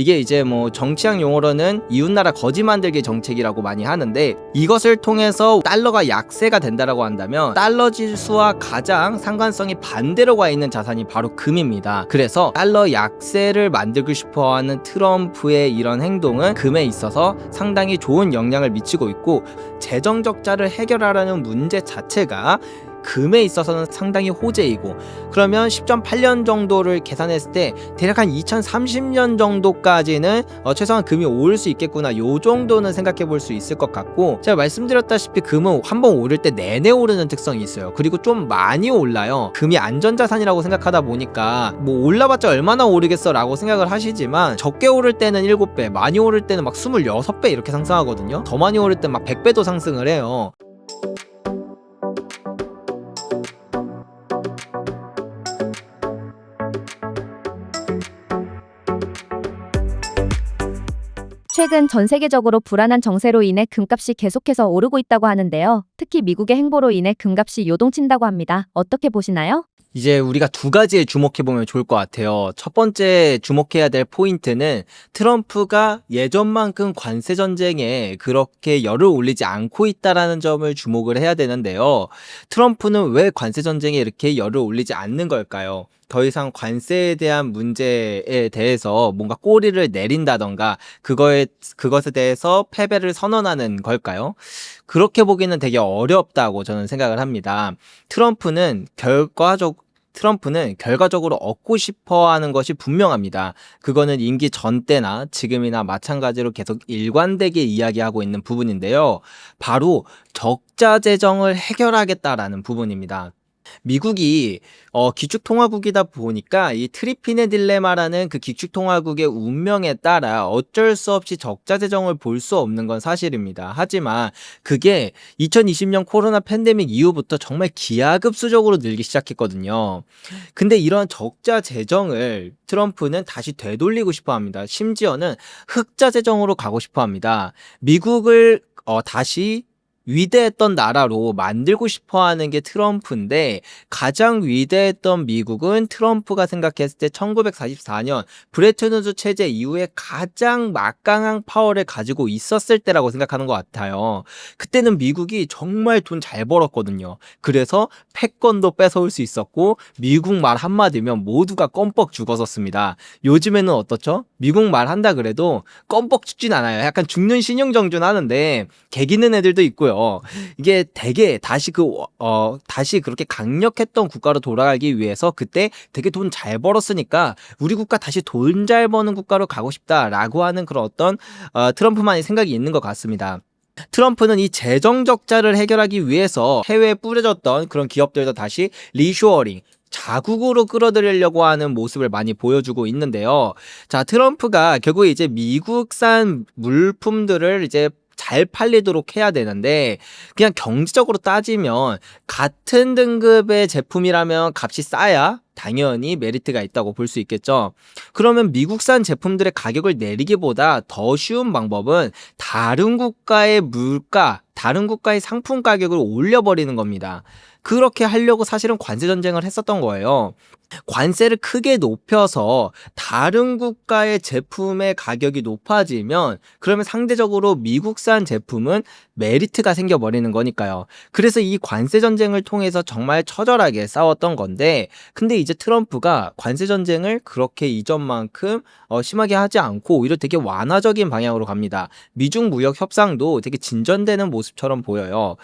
이게 이제 뭐 정치학 용어로는 이웃나라 거지 만들기 정책이라고 많이 하는데, 이것을 통해서 달러가 약세가 된다라고 한다면 달러 지수와 가장 상관성이 반대로 가 있는 자산이 바로 금입니다. 그래서 달러 약세를 만들고 싶어하는 트럼프의 이런 행동은 금에 있어서 상당히 좋은 영향을 미치고 있고, 재정 적자를 해결하라는 문제 자체가 금에 있어서는 상당히 호재이고, 그러면 10.8년 정도를 계산했을 때 대략 한 2030년 정도까지는 최소한 금이 오를 수 있겠구나, 요 정도는 생각해 볼 수 있을 것 같고, 제가 말씀드렸다시피 금은 한번 오를 때 내내 오르는 특성이 있어요. 그리고 좀 많이 올라요. 금이 안전자산이라고 생각하다 보니까 뭐 올라봤자 얼마나 오르겠어 라고 생각을 하시지만, 적게 오를 때는 7배, 많이 오를 때는 막 26배 이렇게 상승하거든요. 더 많이 오를 때 막 100배도 상승을 해요. 최근 전 세계적으로 불안한 정세로 인해 금값이 계속해서 오르고 있다고 하는데요. 특히 미국의 행보로 인해 금값이 요동친다고 합니다. 어떻게 보시나요? 이제 우리가 두 가지에 주목해보면 좋을 것 같아요. 첫 번째 주목해야 될 포인트는 트럼프가 예전만큼 관세 전쟁에 그렇게 열을 올리지 않고 있다라는 점을 주목을 해야 되는데요. 트럼프는 왜 관세 전쟁에 이렇게 열을 올리지 않는 걸까요? 더 이상 관세에 대한 문제에 대해서 뭔가 꼬리를 내린다던가 그것에 대해서 패배를 선언하는 걸까요? 그렇게 보기는 되게 어렵다고 저는 생각을 합니다. 트럼프는 결과적으로 얻고 싶어 하는 것이 분명합니다. 그거는 임기 전 때나 지금이나 마찬가지로 계속 일관되게 이야기하고 있는 부분인데요. 바로 적자 재정을 해결하겠다라는 부분입니다. 미국이 기축통화국이다 보니까 이 트리피네 딜레마라는 그 기축통화국의 운명에 따라 어쩔 수 없이 적자 재정을 볼 수 없는 건 사실입니다. 하지만 그게 2020년 코로나 팬데믹 이후부터 정말 기하급수적으로 늘기 시작했거든요. 근데 이런 적자 재정을 트럼프는 다시 되돌리고 싶어 합니다. 심지어는 흑자 재정으로 가고 싶어 합니다. 미국을 다시 위대했던 나라로 만들고 싶어 하는 게 트럼프인데, 가장 위대했던 미국은 트럼프가 생각했을 때 1944년 브레튼 우즈 체제 이후에 가장 막강한 파워를 가지고 있었을 때라고 생각하는 것 같아요. 그때는 미국이 정말 돈 잘 벌었거든요. 그래서 패권도 뺏어올 수 있었고, 미국 말 한마디면 모두가 껌뻑 죽었었습니다. 요즘에는 어떻죠? 미국 말 한다 그래도 껌뻑 죽진 않아요. 약간 죽는 신용정준 하는데 개기는 애들도 있고요. 이게 되게 다시 다시 그렇게 강력했던 국가로 돌아가기 위해서 그때 되게 돈 잘 벌었으니까 우리 국가 다시 돈 잘 버는 국가로 가고 싶다라고 하는 그런 어떤 트럼프만의 생각이 있는 것 같습니다. 트럼프는 이 재정 적자를 해결하기 위해서 해외에 뿌려졌던 그런 기업들도 다시 리쇼어링, 자국으로 끌어들이려고 하는 모습을 많이 보여주고 있는데요. 자, 트럼프가 결국에 이제 미국산 물품들을 이제 잘 팔리도록 해야 되는데, 그냥 경제적으로 따지면 같은 등급의 제품이라면 값이 싸야 당연히 메리트가 있다고 볼 수 있겠죠. 그러면 미국산 제품들의 가격을 내리기보다 더 쉬운 방법은 다른 국가의 물가, 다른 국가의 상품 가격을 올려버리는 겁니다. 그렇게 하려고 사실은 관세 전쟁을 했었던 거예요. 관세를 크게 높여서 다른 국가의 제품의 가격이 높아지면, 그러면 상대적으로 미국산 제품은 메리트가 생겨버리는 거니까요. 그래서 이 관세 전쟁을 통해서 정말 처절하게 싸웠던 건데, 근데 이제 트럼프가 관세 전쟁을 그렇게 이전만큼 심하게 하지 않고 오히려 되게 완화적인 방향으로 갑니다. 미중 무역 협상도 되게 진전되는 모습처럼 보여요.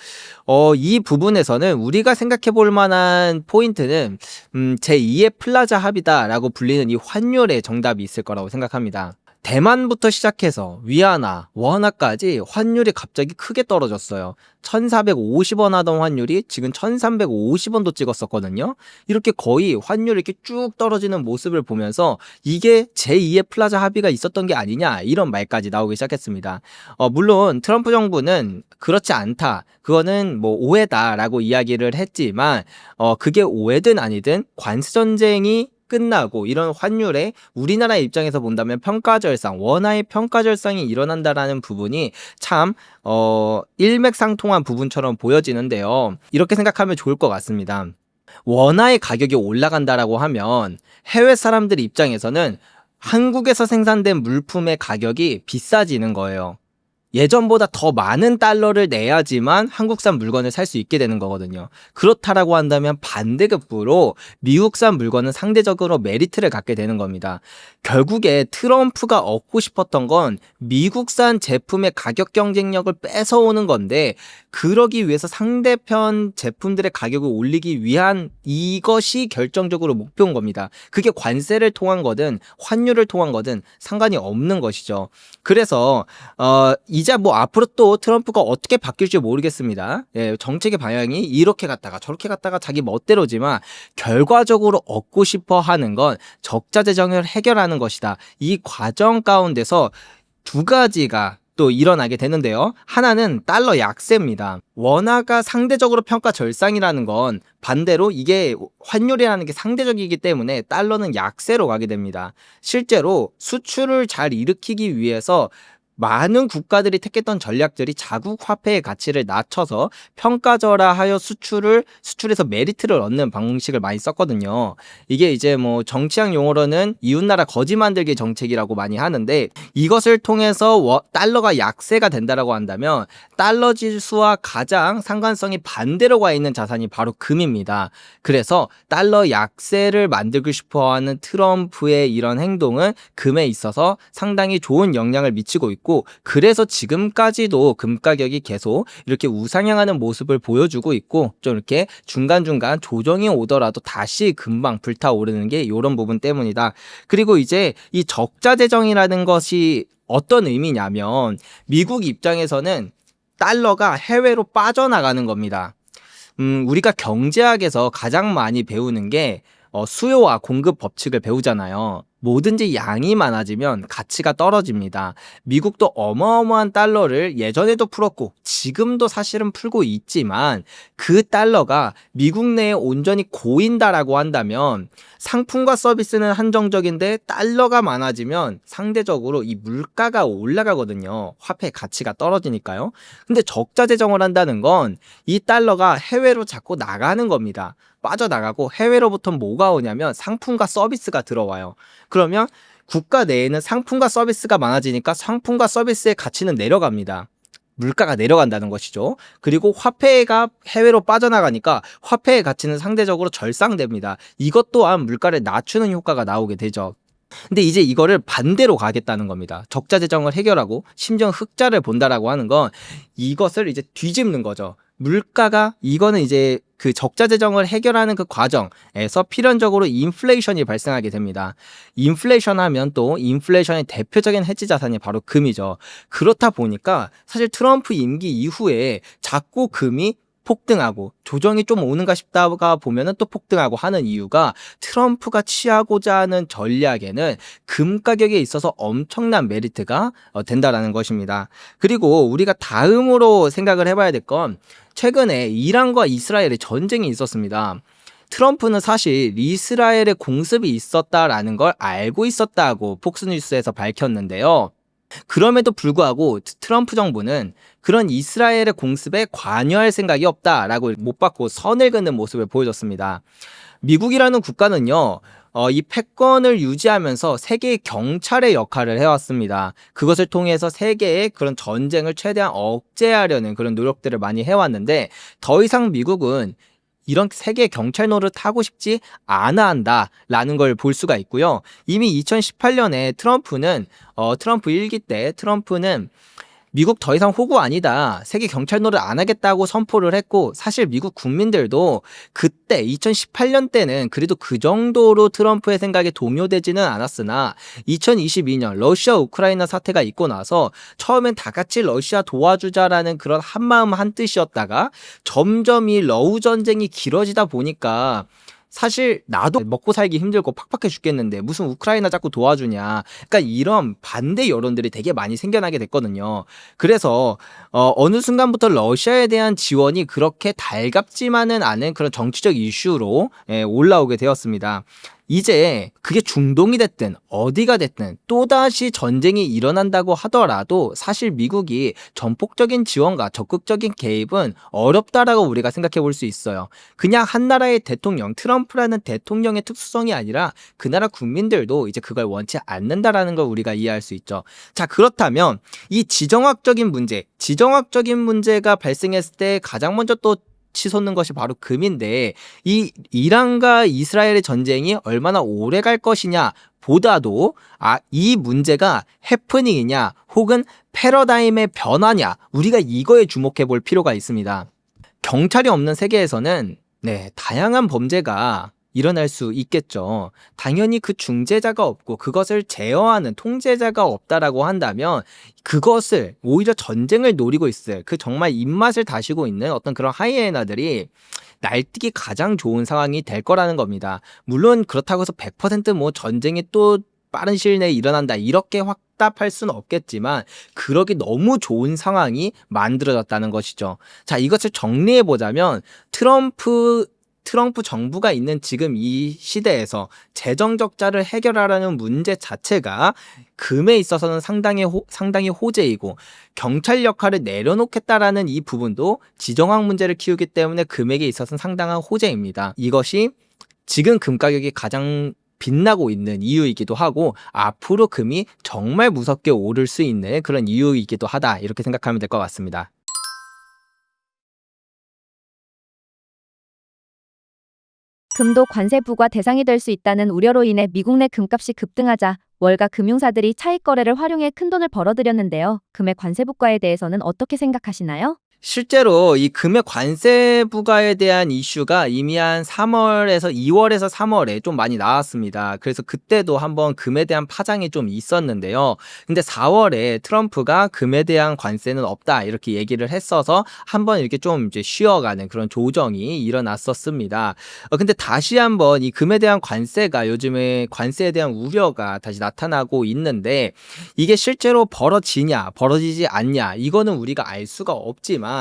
이 부분에서는 우리가 생각해 볼 만한 포인트는 제2의 플라자 합의다라고 불리는 이 환율의 정답이 있을 거라고 생각합니다. 대만부터 시작해서 위안화, 원화까지 환율이 갑자기 크게 떨어졌어요. 1450원 하던 환율이 지금 1350원도 찍었었거든요. 이렇게 거의 환율이 이렇게 쭉 떨어지는 모습을 보면서 이게 제2의 플라자 합의가 있었던 게 아니냐, 이런 말까지 나오기 시작했습니다. 물론 트럼프 정부는 그렇지 않다, 그거는 뭐 오해다라고 이야기를 했지만, 그게 오해든 아니든 관세 전쟁이 끝나고 이런 환율에 우리나라 입장에서 본다면 평가절상, 원화의 평가절상이 일어난다라는 부분이 참 일맥상통한 부분처럼 보여지는데요. 이렇게 생각하면 좋을 것 같습니다. 원화의 가격이 올라간다라고 하면 해외 사람들 입장에서는 한국에서 생산된 물품의 가격이 비싸지는 거예요. 예전보다 더 많은 달러를 내야지만 한국산 물건을 살 수 있게 되는 거거든요. 그렇다라고 한다면 반대급부로 미국산 물건은 상대적으로 메리트를 갖게 되는 겁니다. 결국에 트럼프가 얻고 싶었던 건 미국산 제품의 가격 경쟁력을 뺏어오는 건데, 그러기 위해서 상대편 제품들의 가격을 올리기 위한 이것이 결정적으로 목표인 겁니다. 그게 관세를 통한 거든 환율을 통한 거든 상관이 없는 것이죠. 그래서 이제 뭐 앞으로 또 트럼프가 어떻게 바뀔지 모르겠습니다. 예, 정책의 방향이 이렇게 갔다가 저렇게 갔다가 자기 멋대로지만 결과적으로 얻고 싶어 하는 건 적자 재정을 해결하는 것이다. 이 과정 가운데서 두 가지가 또 일어나게 되는데요. 하나는 달러 약세입니다. 원화가 상대적으로 평가 절상이라는 건 반대로 이게 환율이라는 게 상대적이기 때문에 달러는 약세로 가게 됩니다. 실제로 수출을 잘 일으키기 위해서 많은 국가들이 택했던 전략들이 자국 화폐의 가치를 낮춰서 평가절하하여 수출에서 메리트를 얻는 방식을 많이 썼거든요. 이게 이제 뭐 정치학 용어로는 이웃나라 거지 만들기 정책이라고 많이 하는데, 이것을 통해서 달러가 약세가 된다라고 한다면 달러 지수와 가장 상관성이 반대로 가 있는 자산이 바로 금입니다. 그래서 달러 약세를 만들고 싶어하는 트럼프의 이런 행동은 금에 있어서 상당히 좋은 영향을 미치고 있고, 그래서 지금까지도 금 가격이 계속 이렇게 우상향하는 모습을 보여주고 있고, 좀 이렇게 중간중간 조정이 오더라도 다시 금방 불타오르는 게 이런 부분 때문이다. 그리고 이제 이 적자 재정이라는 것이 어떤 의미냐면, 미국 입장에서는 달러가 해외로 빠져나가는 겁니다. 우리가 경제학에서 가장 많이 배우는 게 수요와 공급 법칙을 배우잖아요. 뭐든지 양이 많아지면 가치가 떨어집니다. 미국도 어마어마한 달러를 예전에도 풀었고 지금도 사실은 풀고 있지만, 그 달러가 미국 내에 온전히 고인다라고 한다면 상품과 서비스는 한정적인데 달러가 많아지면 상대적으로 이 물가가 올라가거든요. 화폐 가치가 떨어지니까요. 근데 적자 재정을 한다는 건 이 달러가 해외로 자꾸 나가는 겁니다. 빠져나가고 해외로부터 뭐가 오냐면 상품과 서비스가 들어와요. 그러면 국가 내에는 상품과 서비스가 많아지니까 상품과 서비스의 가치는 내려갑니다. 물가가 내려간다는 것이죠. 그리고 화폐가 해외로 빠져나가니까 화폐의 가치는 상대적으로 절상됩니다. 이것 또한 물가를 낮추는 효과가 나오게 되죠. 근데 이제 이거를 반대로 가겠다는 겁니다. 적자 재정을 해결하고 심지어 흑자를 본다라고 하는 건 이것을 이제 뒤집는 거죠. 물가가, 이거는 이제 그 적자 재정을 해결하는 그 과정에서 필연적으로 인플레이션이 발생하게 됩니다. 인플레이션 하면 또 인플레이션의 대표적인 해지 자산이 바로 금이죠. 그렇다 보니까 사실 트럼프 임기 이후에 자꾸 금이 폭등하고 조정이 좀 오는가 싶다가 보면은 또 폭등하고 하는 이유가, 트럼프가 취하고자 하는 전략에는 금 가격에 있어서 엄청난 메리트가 된다라는 것입니다. 그리고 우리가 다음으로 생각을 해봐야 될 건, 최근에 이란과 이스라엘의 전쟁이 있었습니다. 트럼프는 사실 이스라엘의 공습이 있었다라는 걸 알고 있었다고 폭스뉴스에서 밝혔는데요. 그럼에도 불구하고 트럼프 정부는 그런 이스라엘의 공습에 관여할 생각이 없다라고 못 받고 선을 긋는 모습을 보여줬습니다. 미국이라는 국가는요, 이 패권을 유지하면서 세계의 경찰의 역할을 해왔습니다. 그것을 통해서 세계의 그런 전쟁을 최대한 억제하려는 그런 노력들을 많이 해왔는데, 더 이상 미국은 이런 세계 경찰 노릇 하고 싶지 않아 한다라는 걸 볼 수가 있고요. 이미 2018년에 트럼프 1기 때 트럼프는 미국 더 이상 호구 아니다, 세계 경찰 노릇 안 하겠다고 선포를 했고, 사실 미국 국민들도 그때 2018년 때는 그래도 그 정도로 트럼프의 생각에 동요되지는 않았으나 2022년 러시아 우크라이나 사태가 있고 나서 처음엔 다 같이 러시아 도와주자라는 그런 한마음 한뜻이었다가 점점 이 러우 전쟁이 길어지다 보니까 사실 나도 먹고 살기 힘들고 팍팍해 죽겠는데 무슨 우크라이나 자꾸 도와주냐, 그러니까 이런 반대 여론들이 되게 많이 생겨나게 됐거든요. 그래서 어느 순간부터 러시아에 대한 지원이 그렇게 달갑지만은 않은 그런 정치적 이슈로 올라오게 되었습니다. 이제 그게 중동이 됐든 어디가 됐든 또다시 전쟁이 일어난다고 하더라도 사실 미국이 전폭적인 지원과 적극적인 개입은 어렵다라고 우리가 생각해 볼 수 있어요. 그냥 한 나라의 대통령, 트럼프라는 대통령의 특수성이 아니라 그 나라 국민들도 이제 그걸 원치 않는다라는 걸 우리가 이해할 수 있죠. 자, 그렇다면 이 지정학적인 문제가 발생했을 때 가장 먼저 또 치솟는 것이 바로 금인데, 이 이란과 이스라엘의 전쟁이 얼마나 오래 갈 것이냐 보다도 이 문제가 해프닝이냐 혹은 패러다임의 변화냐, 우리가 이거에 주목해 볼 필요가 있습니다. 경찰이 없는 세계에서는 다양한 범죄가 일어날 수 있겠죠. 당연히 그 중재자가 없고 그것을 제어하는 통제자가 없다라고 한다면 그것을 오히려 전쟁을 노리고 있을 그 정말 입맛을 다시고 있는 어떤 그런 하이에나들이 날뛰기 가장 좋은 상황이 될 거라는 겁니다. 물론 그렇다고 해서 100% 전쟁이 또 빠른 시일 내에 일어난다 이렇게 확답할 수는 없겠지만 그러기 너무 좋은 상황이 만들어졌다는 것이죠. 자, 이것을 정리해 보자면 트럼프 정부가 있는 지금 이 시대에서 재정 적자를 해결하라는 문제 자체가 금에 있어서는 상당히 호재이고, 경찰 역할을 내려놓겠다라는 이 부분도 지정학 문제를 키우기 때문에 금액에 있어서는 상당한 호재입니다. 이것이 지금 금 가격이 가장 빛나고 있는 이유이기도 하고 앞으로 금이 정말 무섭게 오를 수 있는 그런 이유이기도 하다, 이렇게 생각하면 될 것 같습니다. 금도 관세 부과 대상이 될 수 있다는 우려로 인해 미국 내 금값이 급등하자 월가 금융사들이 차익 거래를 활용해 큰돈을 벌어들였는데요. 금의 관세 부과에 대해서는 어떻게 생각하시나요? 실제로 이 금의 관세 부과에 대한 이슈가 이미 한 2월에서 3월에 좀 많이 나왔습니다. 그래서 그때도 한번 금에 대한 파장이 좀 있었는데요. 근데 4월에 트럼프가 금에 대한 관세는 없다 이렇게 얘기를 했어서 한번 이렇게 좀 이제 쉬어가는 그런 조정이 일어났었습니다. 근데 다시 한번 이 금에 대한 관세가, 요즘에 관세에 대한 우려가 다시 나타나고 있는데, 이게 실제로 벌어지냐 벌어지지 않냐 이거는 우리가 알 수가 없지만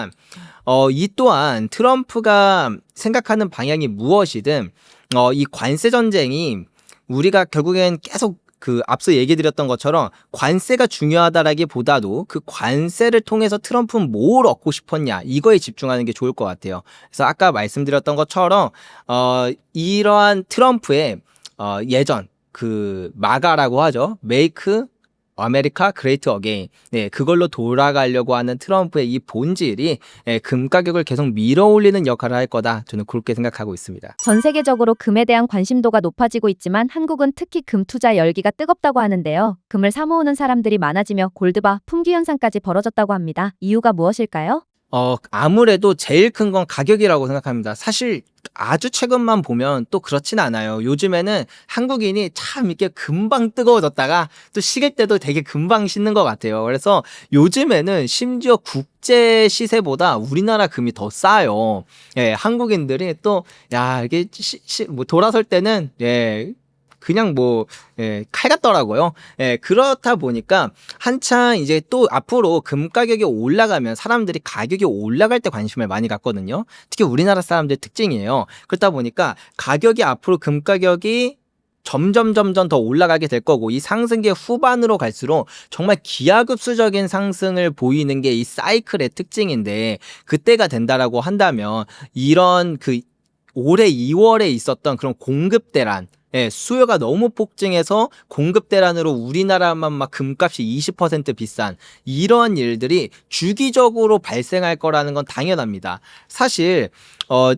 이 또한 트럼프가 생각하는 방향이 무엇이든 이 관세 전쟁이 우리가 결국엔 계속 그 앞서 얘기 드렸던 것처럼 관세가 중요하다라기보다도 그 관세를 통해서 트럼프는 뭘 얻고 싶었냐 이거에 집중하는 게 좋을 것 같아요. 그래서 아까 말씀드렸던 것처럼 이러한 트럼프의 예전 그 마가라고 하죠. 메이크 아메리카 그레이트 어게인. 그걸로 돌아가려고 하는 트럼프의 이 본질이 금 가격을 계속 밀어올리는 역할을 할 거다. 저는 그렇게 생각하고 있습니다. 전 세계적으로 금에 대한 관심도가 높아지고 있지만 한국은 특히 금 투자 열기가 뜨겁다고 하는데요. 금을 사모으는 사람들이 많아지며 골드바 품귀 현상까지 벌어졌다고 합니다. 이유가 무엇일까요? 아무래도 제일 큰 건 가격이라고 생각합니다. 사실 아주 최근만 보면 또 그렇진 않아요. 요즘에는 한국인이 참 이렇게 금방 뜨거워졌다가 또 식을 때도 되게 금방 식는 것 같아요. 그래서 요즘에는 심지어 국제 시세보다 우리나라 금이 더 싸요. 한국인들이 또, 이게 뭐 돌아설 때는, 그냥 칼 같더라고요. 그렇다 보니까 한창 이제 또 앞으로 금 가격이 올라가면 사람들이 가격이 올라갈 때 관심을 많이 갖거든요. 특히 우리나라 사람들 특징이에요. 그렇다 보니까 앞으로 금 가격이 점점 더 올라가게 될 거고, 이 상승기 후반으로 갈수록 정말 기하급수적인 상승을 보이는 게 이 사이클의 특징인데, 그때가 된다라고 한다면 이런 그 올해 2월에 있었던 그런 공급 대란, 수요가 너무 폭증해서 공급 대란으로 우리나라만 막 금값이 20% 비싼 이런 일들이 주기적으로 발생할 거라는 건 당연합니다. 사실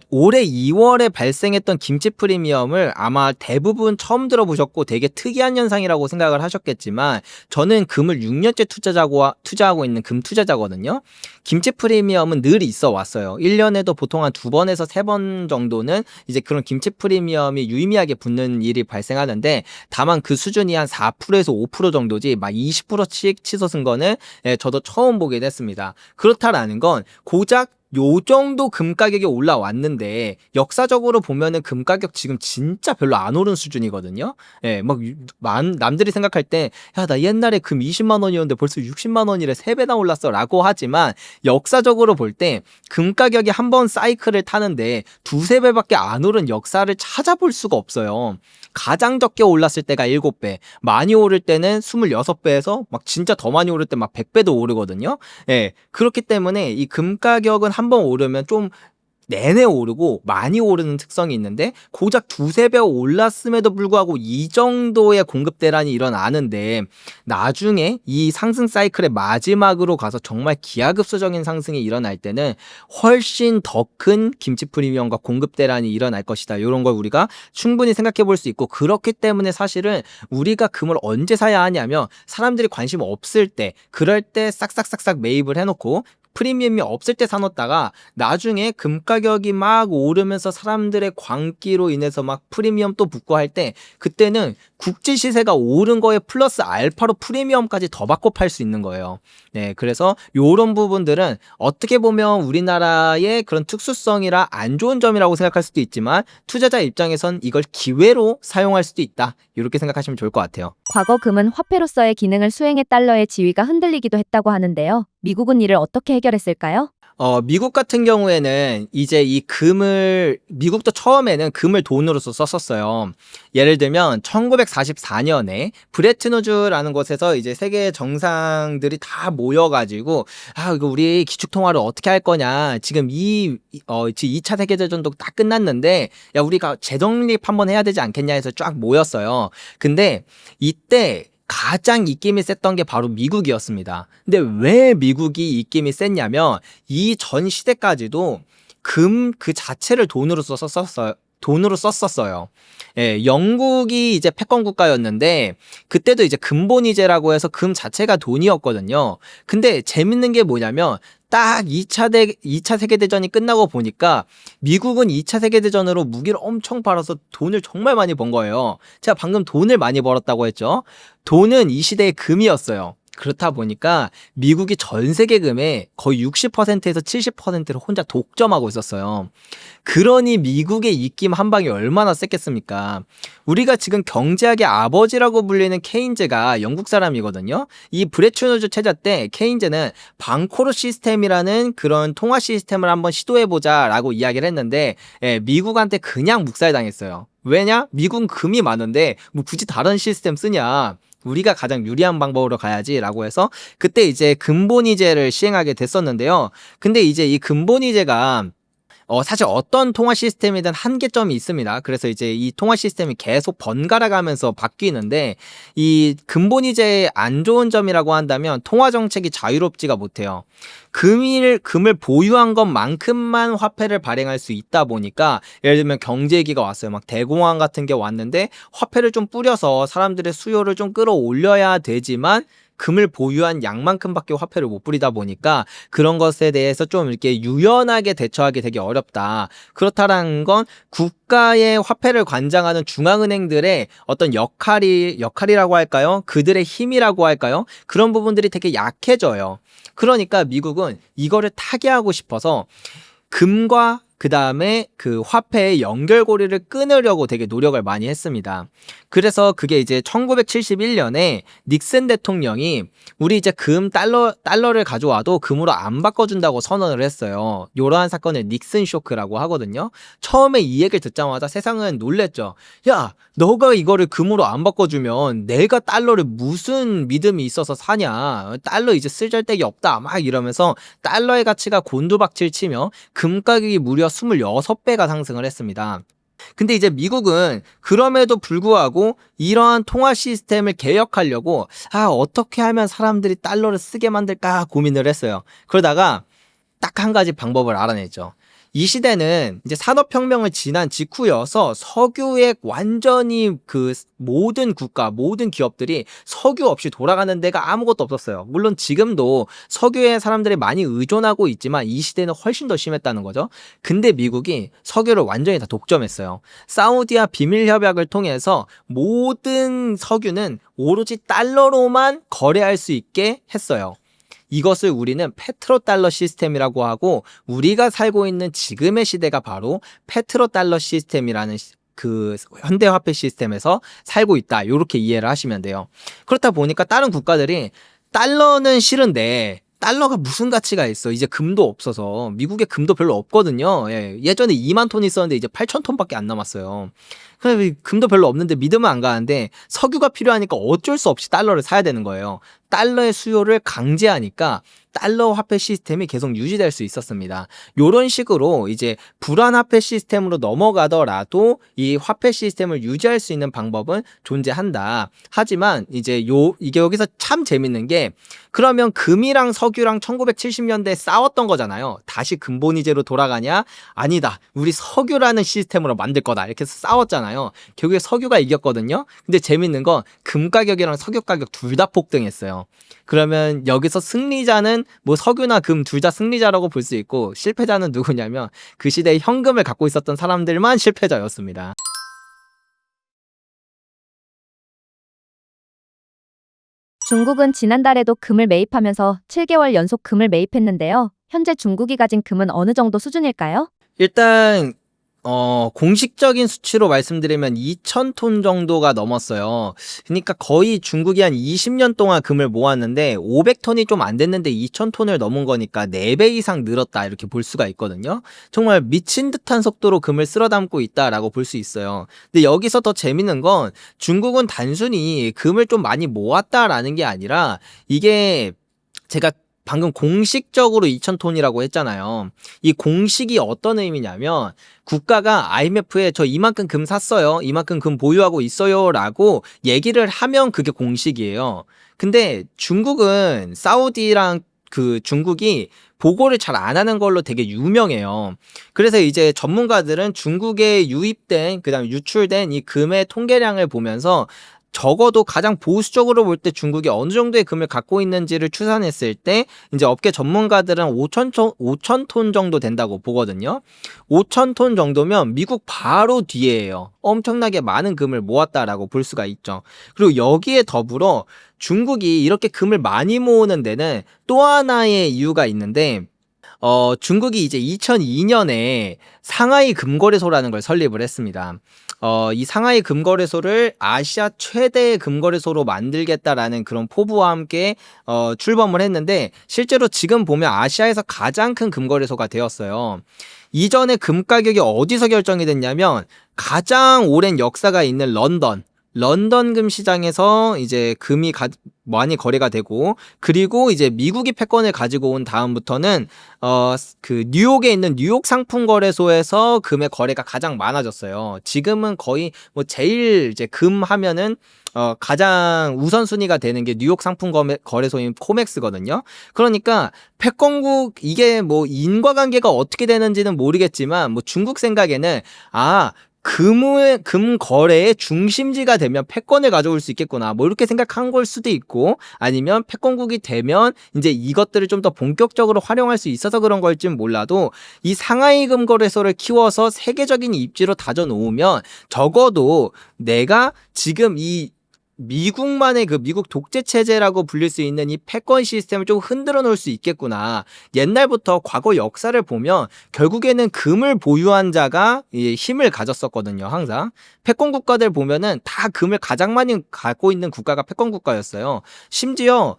올해 2월에 발생했던 김치 프리미엄을 아마 대부분 처음 들어보셨고 되게 특이한 현상이라고 생각을 하셨겠지만, 저는 금을 6년째 투자하고 있는 금 투자자거든요. 김치 프리미엄은 늘 있어 왔어요. 1년에도 보통 한 2번에서 3번 정도는 이제 그런 김치 프리미엄이 유의미하게 붙는 일이 발생하는데, 다만 그 수준이 한 4%에서 5% 정도지 막 20%씩 치솟은 거는 저도 처음 보게 됐습니다. 그렇다라는 건 고작 요 정도 금 가격이 올라왔는데 역사적으로 보면은 금 가격 지금 진짜 별로 안 오른 수준이거든요. 예, 막 남들이 생각할 때 야, 나 옛날에 금 20만 원이었는데 벌써 60만 원이래 3배나 올랐어라고 하지만 역사적으로 볼 때 금 가격이 한 번 사이클을 타는데 두세 배밖에 안 오른 역사를 찾아볼 수가 없어요. 가장 적게 올랐을 때가 7배, 많이 오를 때는 26배에서 막 진짜 더 많이 오를 때 막 100배도 오르거든요. 예. 그렇기 때문에 이 금 가격은 한 번 오르면 좀 내내 오르고 많이 오르는 특성이 있는데 고작 두세 배 올랐음에도 불구하고 이 정도의 공급 대란이 일어나는데 나중에 이 상승 사이클의 마지막으로 가서 정말 기하급수적인 상승이 일어날 때는 훨씬 더 큰 김치 프리미엄과 공급 대란이 일어날 것이다. 이런 걸 우리가 충분히 생각해 볼 수 있고, 그렇기 때문에 사실은 우리가 금을 언제 사야 하냐면 사람들이 관심 없을 때, 그럴 때 싹싹싹싹 매입을 해놓고 프리미엄이 없을 때 사놓다가 나중에 금 가격이 막 오르면서 사람들의 광기로 인해서 막 프리미엄 또 붙고 할 때, 그때는 국제 시세가 오른 거에 플러스 알파로 프리미엄까지 더 받고 팔 수 있는 거예요. 네, 그래서 요런 부분들은 어떻게 보면 우리나라의 그런 특수성이라 안 좋은 점이라고 생각할 수도 있지만 투자자 입장에선 이걸 기회로 사용할 수도 있다. 이렇게 생각하시면 좋을 것 같아요. 과거 금은 화폐로서의 기능을 수행해 달러의 지위가 흔들리기도 했다고 하는데요. 미국은 이를 어떻게 해결했을까요? 미국 같은 경우에는 이제 이 금을, 미국도 처음에는 금을 돈으로서 썼었어요. 예를 들면 1944년에 브레튼우즈라는 곳에서 이제 세계 정상들이 다 모여가지고, 이거 우리 기축통화를 어떻게 할 거냐. 지금 2차 세계대전도 다 끝났는데, 야, 우리가 재정립 한번 해야 되지 않겠냐 해서 쫙 모였어요. 근데 이때 가장 입김이 셌던 게 바로 미국이었습니다. 근데 왜 미국이 입김이 셌냐면 이 전 시대까지도 금 그 자체를 돈으로 썼었어요. 예, 영국이 이제 패권 국가였는데 그때도 이제 금본위제라고 해서 금 자체가 돈이었거든요. 근데 재밌는 게 뭐냐면 딱 2차 세계대전이 끝나고 보니까 미국은 2차 세계대전으로 무기를 엄청 팔아서 돈을 정말 많이 번 거예요. 제가 방금 돈을 많이 벌었다고 했죠. 돈은 이 시대의 금이었어요. 그렇다 보니까 미국이 전 세계 금의 거의 60%에서 70%를 혼자 독점하고 있었어요. 그러니 미국의 입김 한 방이 얼마나 셌겠습니까? 우리가 지금 경제학의 아버지라고 불리는 케인즈가 영국 사람이거든요. 이 브레튼우즈 체제 때 케인즈는 방코르 시스템이라는 그런 통화 시스템을 한번 시도해보자라고 이야기를 했는데, 미국한테 그냥 묵살당했어요. 왜냐? 미국은 금이 많은데 뭐 굳이 다른 시스템 쓰냐? 우리가 가장 유리한 방법으로 가야지라고 해서 그때 이제 금본위제를 시행하게 됐었는데요. 근데 이제 이 금본위제가 사실 어떤 통화 시스템이든 한계점이 있습니다. 그래서 이제 이 통화 시스템이 계속 번갈아 가면서 바뀌는데, 이 금본위제의 안 좋은 점이라고 한다면 통화 정책이 자유롭지가 못해요. 금을 보유한 것만큼만 화폐를 발행할 수 있다 보니까, 예를 들면 경제위기가 왔어요. 막 대공황 같은 게 왔는데 화폐를 좀 뿌려서 사람들의 수요를 좀 끌어올려야 되지만 금을 보유한 양만큼밖에 화폐를 못 뿌리다 보니까 그런 것에 대해서 좀 이렇게 유연하게 대처하기 되게 어렵다. 그렇다라는 건 국가의 화폐를 관장하는 중앙은행들의 어떤 역할이라고 할까요? 그들의 힘이라고 할까요? 그런 부분들이 되게 약해져요. 그러니까 미국은 이거를 타개하고 싶어서 금과 그 다음에 그 화폐의 연결고리를 끊으려고 되게 노력을 많이 했습니다. 그래서 그게 이제 1971년에 닉슨 대통령이 우리 이제 달러를 가져와도 금으로 안 바꿔준다고 선언을 했어요. 이러한 사건을 닉슨 쇼크라고 하거든요. 처음에 이 얘기를 듣자마자 세상은 놀랬죠. 야, 너가 이거를 금으로 안 바꿔주면 내가 달러를 무슨 믿음이 있어서 사냐. 달러 이제 쓸데기 없다. 막 이러면서 달러의 가치가 곤두박질 치며 금 가격이 무려 26배가 상승을 했습니다. 근데 이제 미국은 그럼에도 불구하고 이러한 통화 시스템을 개혁하려고 어떻게 하면 사람들이 달러를 쓰게 만들까 고민을 했어요. 그러다가 딱 한 가지 방법을 알아냈죠. 이 시대는 이제 산업혁명을 지난 직후여서 석유에 완전히 그 모든 국가, 모든 기업들이 석유 없이 돌아가는 데가 아무것도 없었어요. 물론 지금도 석유에 사람들이 많이 의존하고 있지만 이 시대는 훨씬 더 심했다는 거죠. 근데 미국이 석유를 완전히 다 독점했어요. 사우디와 비밀협약을 통해서 모든 석유는 오로지 달러로만 거래할 수 있게 했어요. 이것을 우리는 페트로달러 시스템이라고 하고, 우리가 살고 있는 지금의 시대가 바로 페트로달러 시스템이라는 그 현대화폐 시스템에서 살고 있다. 이렇게 이해를 하시면 돼요. 그렇다 보니까 다른 국가들이 달러는 싫은데 달러가 무슨 가치가 있어. 이제 금도 없어서. 미국에 금도 별로 없거든요. 예전에 2만 톤 있었는데 이제 8천 톤밖에 안 남았어요. 그래 금도 별로 없는데 믿으면 안 가는데 석유가 필요하니까 어쩔 수 없이 달러를 사야 되는 거예요. 달러의 수요를 강제하니까 달러 화폐 시스템이 계속 유지될 수 있었습니다. 이런 식으로 이제 불안 화폐 시스템으로 넘어가더라도 이 화폐 시스템을 유지할 수 있는 방법은 존재한다. 하지만 이제 이게 여기서 참 재밌는 게, 그러면 금이랑 석유랑 1970년대에 싸웠던 거잖아요. 다시 금본위제로 돌아가냐? 아니다. 우리 석유라는 시스템으로 만들 거다. 이렇게 해서 싸웠잖아요. 결국에 석유가 이겼거든요. 근데 재밌는 건 금 가격이랑 석유 가격 둘 다 폭등했어요. 그러면 여기서 승리자는 뭐 석유나 금 둘 다 승리자라고 볼 수 있고, 실패자는 누구냐면 그 시대에 현금을 갖고 있었던 사람들만 실패자였습니다. 중국은 지난달에도 금을 매입하면서 7개월 연속 금을 매입했는데요. 현재 중국이 가진 금은 어느 정도 수준일까요? 일단 공식적인 수치로 말씀드리면 2,000톤 정도가 넘었어요. 그러니까 거의 중국이 한 20년 동안 금을 모았는데 500톤이 좀 안 됐는데 2,000톤을 넘은 거니까 4배 이상 늘었다, 이렇게 볼 수가 있거든요. 정말 미친 듯한 속도로 금을 쓸어 담고 있다라고 볼 수 있어요. 근데 여기서 더 재밌는 건, 중국은 단순히 금을 좀 많이 모았다라는 게 아니라, 이게 제가 방금 공식적으로 2,000톤이라고 했잖아요. 이 공식이 어떤 의미냐면, 국가가 IMF에 저 이만큼 금 샀어요, 이만큼 금 보유하고 있어요 라고 얘기를 하면 그게 공식이에요. 근데 중국은 사우디랑 그 중국이 보고를 잘 안 하는 걸로 되게 유명해요. 그래서 이제 전문가들은 중국에 유입된, 그다음에 유출된 이 금의 통계량을 보면서 적어도 가장 보수적으로 볼 때 중국이 어느 정도의 금을 갖고 있는지를 추산했을 때, 이제 업계 전문가들은 5,000톤 정도 된다고 보거든요. 5,000톤 정도면 미국 바로 뒤에예요. 엄청나게 많은 금을 모았다라고 볼 수가 있죠. 그리고 여기에 더불어 중국이 이렇게 금을 많이 모으는 데는 또 하나의 이유가 있는데, 중국이 이제 2002년에 상하이 금거래소라는 걸 설립을 했습니다. 이 상하이 금거래소를 아시아 최대의 금거래소로 만들겠다라는 그런 포부와 함께 출범을 했는데, 실제로 지금 보면 아시아에서 가장 큰 금거래소가 되었어요. 이전에 금 가격이 어디서 결정이 됐냐면, 가장 오랜 역사가 있는 런던 금 시장에서 이제 금이 많이 거래가 되고, 그리고 이제 미국이 패권을 가지고 온 다음부터는 그 뉴욕에 있는 뉴욕 상품 거래소에서 금의 거래가 가장 많아졌어요. 지금은 거의 뭐 제일 이제 금 하면은 가장 우선순위가 되는 게 뉴욕 상품 거래소인 코맥스거든요. 그러니까 패권국, 이게 뭐 인과관계가 어떻게 되는지는 모르겠지만, 뭐 중국 생각에는 금 거래의 중심지가 되면 패권을 가져올 수 있겠구나, 뭐 이렇게 생각한 걸 수도 있고, 아니면 패권국이 되면 이제 이것들을 좀 더 본격적으로 활용할 수 있어서 그런 걸진 몰라도, 이 상하이 금거래소를 키워서 세계적인 입지로 다져 놓으면 적어도 내가 지금 이 미국만의 그 미국 독재 체제라고 불릴 수 있는 이 패권 시스템을 좀 흔들어 놓을 수 있겠구나. 옛날부터 과거 역사를 보면 결국에는 금을 보유한 자가 힘을 가졌었거든요. 항상 패권 국가들 보면은 다 금을 가장 많이 갖고 있는 국가가 패권 국가였어요. 심지어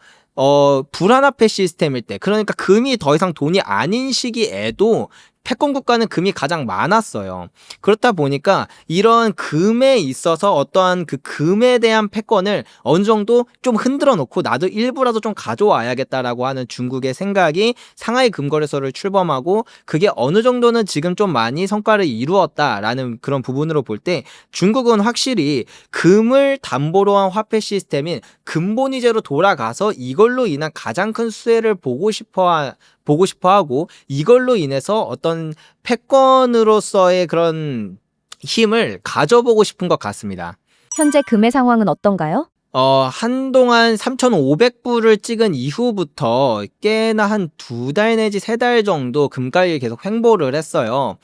불안화폐 시스템일 때, 그러니까 금이 더 이상 돈이 아닌 시기에도 패권 국가는 금이 가장 많았어요. 그렇다 보니까 이런 금에 있어서 어떠한 그 금에 대한 패권을 어느 정도 좀 흔들어 놓고 나도 일부라도 좀 가져와야겠다라고 하는 중국의 생각이 상하이 금거래소를 출범하고, 그게 어느 정도는 지금 좀 많이 성과를 이루었다라는 그런 부분으로 볼 때, 중국은 확실히 금을 담보로 한 화폐 시스템인 금본위제로 돌아가서 이걸로 인한 가장 큰 수혜를 보고 싶어하고, 이걸로 인해서 어떤 패권으로서의 그런 힘을 가져보고 싶은 것 같습니다. 현재 금의 상황은 어떤가요? 한동안 3,500불을 찍은 이후부터 꽤나 한 2달 내지 3달 정도 금 가격이 계속 횡보를 했어요.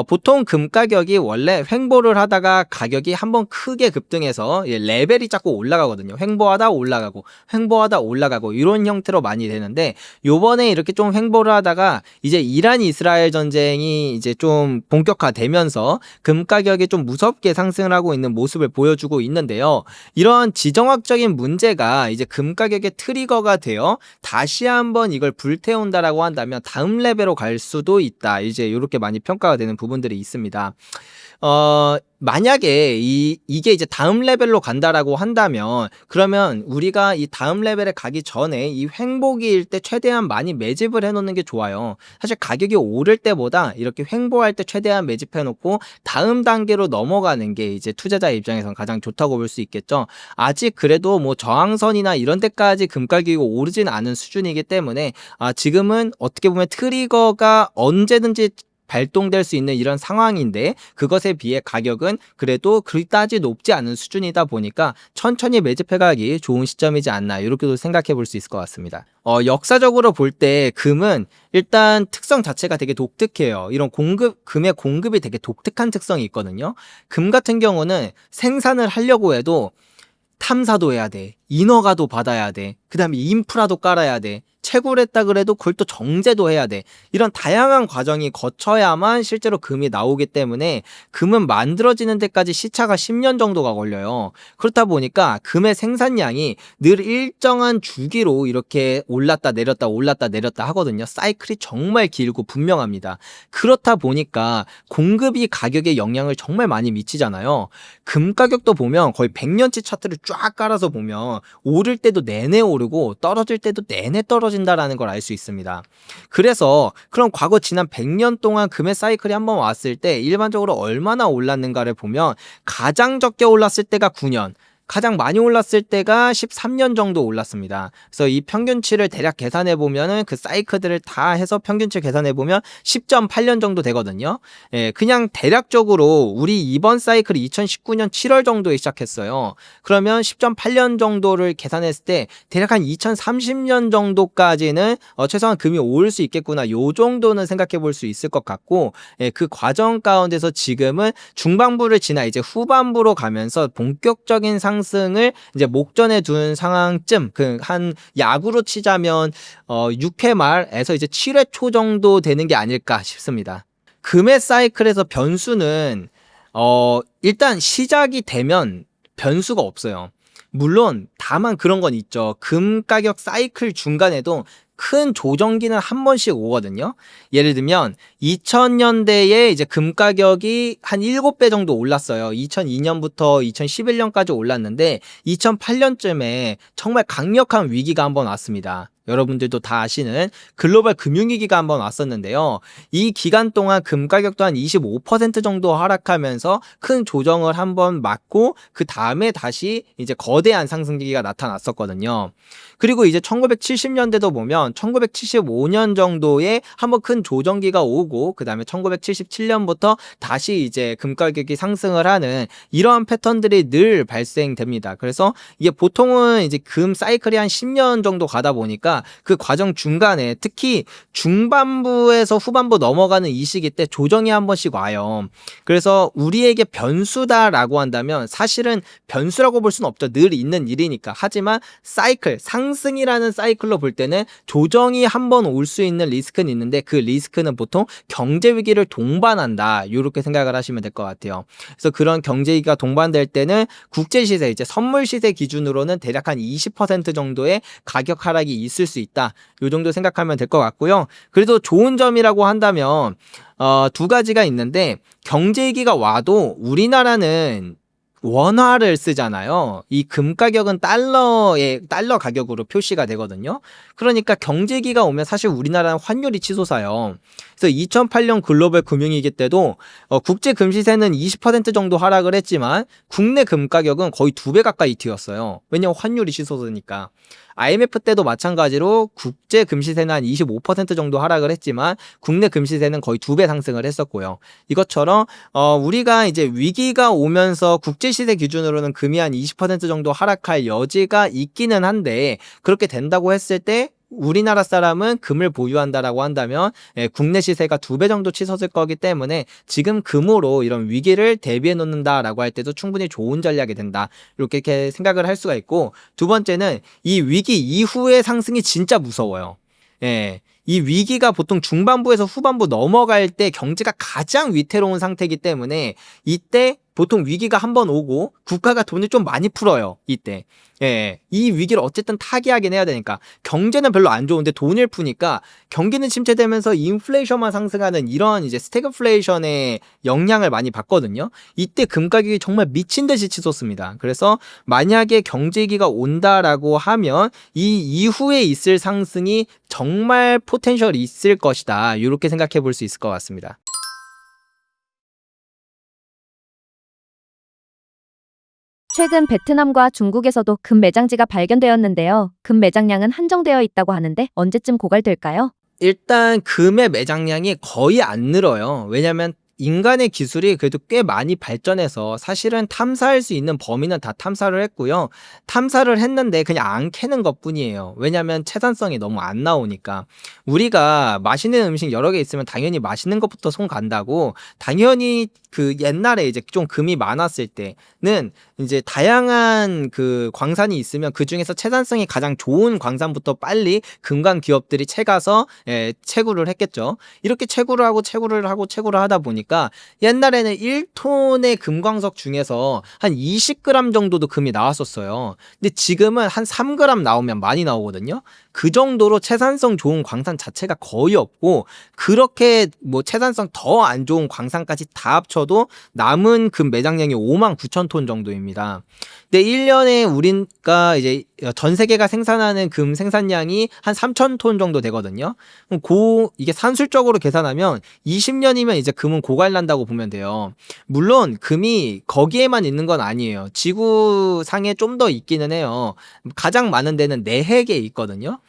보통 금 가격이 원래 횡보를 하다가 가격이 한번 크게 급등해서 레벨이 자꾸 올라가거든요. 횡보하다 올라가고 횡보하다 올라가고 이런 형태로 많이 되는데, 요번에 이렇게 좀 횡보를 하다가 이제 이란 이스라엘 전쟁이 이제 좀 본격화되면서 금 가격이 좀 무섭게 상승을 하고 있는 모습을 보여주고 있는데요. 이런 지정학적인 문제가 이제 금 가격의 트리거가 되어 다시 한번 이걸 불태운다라고 한다면 다음 레벨로 갈 수도 있다. 이제 이렇게 많이 평가가 되는 부분들이 있습니다. 만약에 이게 이제 다음 레벨로 간다라고 한다면, 그러면 우리가 이 다음 레벨에 가기 전에 이 횡보기일 때 최대한 많이 매집을 해놓는 게 좋아요. 사실 가격이 오를 때보다 이렇게 횡보할 때 최대한 매집해놓고 다음 단계로 넘어가는 게 이제 투자자 입장에선 가장 좋다고 볼 수 있겠죠. 아직 그래도 뭐 저항선이나 이런 데까지 금 가격이 오르진 않은 수준이기 때문에 지금은 어떻게 보면 트리거가 언제든지 발동될 수 있는 이런 상황인데, 그것에 비해 가격은 그래도 그다지 높지 않은 수준이다 보니까 천천히 매집해가기 좋은 시점이지 않나, 이렇게도 생각해 볼 수 있을 것 같습니다. 역사적으로 볼 때 금은 일단 특성 자체가 되게 독특해요. 이런 금의 공급이 되게 독특한 특성이 있거든요. 금 같은 경우는 생산을 하려고 해도 탐사도 해야 돼, 인허가도 받아야 돼, 그 다음에 인프라도 깔아야 돼, 채굴했다 그래도 그걸 또 정제도 해야 돼. 이런 다양한 과정이 거쳐야만 실제로 금이 나오기 때문에 금은 만들어지는 데까지 시차가 10년 정도가 걸려요. 그렇다 보니까 금의 생산량이 늘 일정한 주기로 이렇게 올랐다 내렸다 올랐다 내렸다 하거든요. 사이클이 정말 길고 분명합니다. 그렇다 보니까 공급이 가격에 영향을 정말 많이 미치잖아요. 금 가격도 보면 거의 100년치 차트를 쫙 깔아서 보면 오를 때도 내내 오르고 떨어질 때도 내내 떨어진다라는 걸 알 수 있습니다. 그래서 그럼 과거 지난 100년 동안 금의 사이클이 한번 왔을 때 일반적으로 얼마나 올랐는가를 보면, 가장 적게 올랐을 때가 9년, 가장 많이 올랐을 때가 13년 정도 올랐습니다. 그래서 이 평균치를 대략 계산해 보면은 그 사이클들을 다 해서 평균치 계산해 보면 10.8년 정도 되거든요. 그냥 대략적으로 우리 이번 사이클이 2019년 7월 정도에 시작했어요. 그러면 10.8년 정도를 계산했을 때 대략 한 2030년 정도까지는 최소한 금이 오를 수 있겠구나, 요 정도는 생각해 볼 수 있을 것 같고, 그 과정 가운데서 지금은 중반부를 지나 이제 후반부로 가면서 본격적인 상승을 이제 목전에 둔 상황쯤, 한 야구로 치자면 6회 말에서 이제 7회 초 정도 되는 게 아닐까 싶습니다. 금의 사이클에서 변수는 일단 시작이 되면 변수가 없어요. 물론 다만 그런 건 있죠. 금 가격 사이클 중간에도 큰 조정기는 한 번씩 오거든요. 예를 들면 2000년대에 이제 금 가격이 한 7배 정도 올랐어요. 2002년부터 2011년까지 올랐는데 2008년쯤에 정말 강력한 위기가 한번 왔습니다. 여러분들도 다 아시는 글로벌 금융위기가 한번 왔었는데요. 이 기간 동안 금 가격도 한 25% 정도 하락하면서 큰 조정을 한번 맞고, 그 다음에 다시 이제 거대한 상승기가 나타났었거든요. 그리고 이제 1970년대도 보면 1975년 정도에 한번 큰 조정기가 오고, 그 다음에 1977년부터 다시 이제 금 가격이 상승을 하는 이러한 패턴들이 늘 발생됩니다. 그래서 이게 보통은 이제 금 사이클이 한 10년 정도 가다 보니까 그 과정 중간에, 특히 중반부에서 후반부 넘어가는 이 시기 때 조정이 한 번씩 와요. 그래서 우리에게 변수다라고 한다면 사실은 변수라고 볼 수는 없죠. 늘 있는 일이니까. 하지만 사이클, 상승이라는 사이클로 볼 때는 조정이 한 번 올 수 있는 리스크는 있는데, 그 리스크는 보통 경제 위기를 동반한다, 이렇게 생각을 하시면 될 것 같아요. 그래서 그런 경제 위기가 동반될 때는 국제 시세, 이제 선물 시세 기준으로는 대략 한 20% 정도의 가격 하락이 있을 수 있다, 이 정도 생각하면 될 것 같고요. 그래도 좋은 점이라고 한다면 두 가지가 있는데, 경제 위기가 와도 우리나라는 원화를 쓰잖아요. 이 금 가격은 달러 가격으로 표시가 되거든요. 그러니까 경제기가 오면 사실 우리나라는 환율이 치솟아요. 그래서 2008년 글로벌 금융위기 때도 국제 금 시세는 20% 정도 하락을 했지만 국내 금 가격은 거의 2배 가까이 튀었어요. 왜냐면 환율이 치솟으니까. IMF 때도 마찬가지로 국제 금시세는 한 25% 정도 하락을 했지만 국내 금시세는 거의 2배 상승을 했었고요. 이것처럼 우리가 이제 위기가 오면서 국제 시세 기준으로는 금이 한 20% 정도 하락할 여지가 있기는 한데, 그렇게 된다고 했을 때 우리나라 사람은 금을 보유한다라고 한다면 국내 시세가 2배 정도 치솟을 거기 때문에 지금 금으로 이런 위기를 대비해 놓는다라고 할 때도 충분히 좋은 전략이 된다, 이렇게 생각을 할 수가 있고, 두 번째는 이 위기 이후의 상승이 진짜 무서워요. 이 위기가 보통 중반부에서 후반부 넘어갈 때 경제가 가장 위태로운 상태이기 때문에 이때 보통 위기가 한번 오고 국가가 돈을 좀 많이 풀어요. 이때. 이 위기를 어쨌든 타개하긴 해야 되니까, 경제는 별로 안 좋은데 돈을 푸니까 경기는 침체되면서 인플레이션만 상승하는 이런 이제 스태그플레이션의 영향을 많이 받거든요. 이때 금 가격이 정말 미친 듯이 치솟습니다. 그래서 만약에 경제위기가 온다라고 하면 이 이후에 있을 상승이 정말 포텐셜이 있을 것이다, 이렇게 생각해 볼 수 있을 것 같습니다. 최근 베트남과 중국에서도 금 매장지가 발견되었는데요. 금 매장량은 한정되어 있다고 하는데 언제쯤 고갈될까요? 일단 금의 매장량이 거의 안 늘어요. 왜냐면 인간의 기술이 그래도 꽤 많이 발전해서 사실은 탐사할 수 있는 범위는 다 탐사를 했고요. 탐사를 했는데 그냥 안 캐는 것뿐이에요. 왜냐면 채산성이 너무 안 나오니까. 우리가 맛있는 음식 여러 개 있으면 당연히 맛있는 것부터 손 간다고, 당연히 그 옛날에 이제 좀 금이 많았을 때는 이제 다양한 그 광산이 있으면 그 중에서 채산성이 가장 좋은 광산부터 빨리 금광 기업들이 채가서 채굴을 했겠죠. 이렇게 채굴을 하고 하다 보니까 옛날에는 1톤의 금광석 중에서 한 20g 정도도 금이 나왔었어요. 근데 지금은 한 3g 나오면 많이 나오거든요. 그 정도로 채산성 좋은 광산 자체가 거의 없고, 그렇게 뭐 채산성 더 안 좋은 광산까지 다 합쳐도 남은 금 매장량이 59,000톤 정도입니다. 근데 1년에 우리가 이제 전 세계가 생산하는 금 생산량이 한 3,000톤 정도 되거든요. 그럼 이게 산술적으로 계산하면 20년이면 이제 금은 고갈난다고 보면 돼요. 물론 금이 거기에만 있는 건 아니에요. 지구상에 좀 더 있기는 해요. 가장 많은 데는 내핵에 있거든요.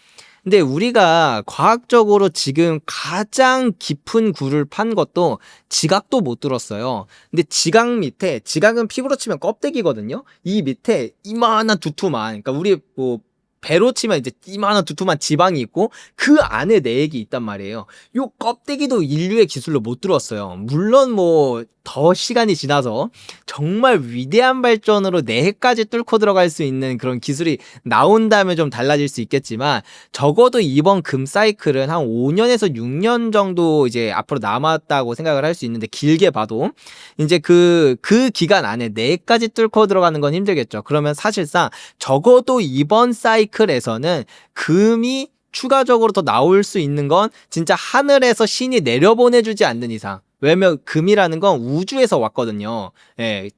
근데 우리가 과학적으로 지금 가장 깊은 굴을 판 것도 지각도 못 들었어요. 근데 지각은 피부로 치면 껍데기거든요. 이 밑에 이만한 두툼한, 그러니까 우리 뭐 배로 치면 이제 이만한 두툼한 지방이 있고 그 안에 내액이 있단 말이에요. 요 껍데기도 인류의 기술로 못 들었어요. 물론 뭐 더 시간이 지나서 정말 위대한 발전으로 내핵까지 뚫고 들어갈 수 있는 그런 기술이 나온다면 좀 달라질 수 있겠지만, 적어도 이번 금 사이클은 한 5년에서 6년 정도 이제 앞으로 남았다고 생각을 할 수 있는데, 길게 봐도 이제 그 기간 안에 내핵까지 뚫고 들어가는 건 힘들겠죠. 그러면 사실상 적어도 이번 사이클에서는 금이 추가적으로 더 나올 수 있는 건 진짜 하늘에서 신이 내려보내주지 않는 이상. 왜냐면 금이라는 건 우주에서 왔거든요.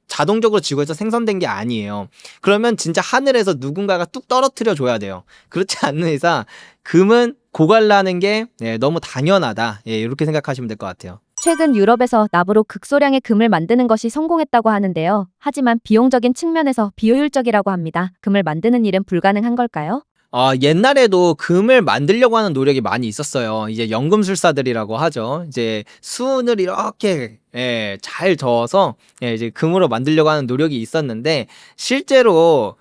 자동적으로 지구에서 생성된 게 아니에요. 그러면 진짜 하늘에서 누군가가 뚝 떨어뜨려 줘야 돼요. 그렇지 않는 이상 금은 고갈나는 게 너무 당연하다, 이렇게 생각하시면 될 것 같아요. 최근 유럽에서 납으로 극소량의 금을 만드는 것이 성공했다고 하는데요. 하지만 비용적인 측면에서 비효율적이라고 합니다. 금을 만드는 일은 불가능한 걸까요? 옛날에도 금을 만들려고 하는 노력이 많이 있었어요. 이제 연금술사들이라고 하죠. 이제 수은을 이렇게 잘 저어서 이제 금으로 만들려고 하는 노력이 있었는데, 실제로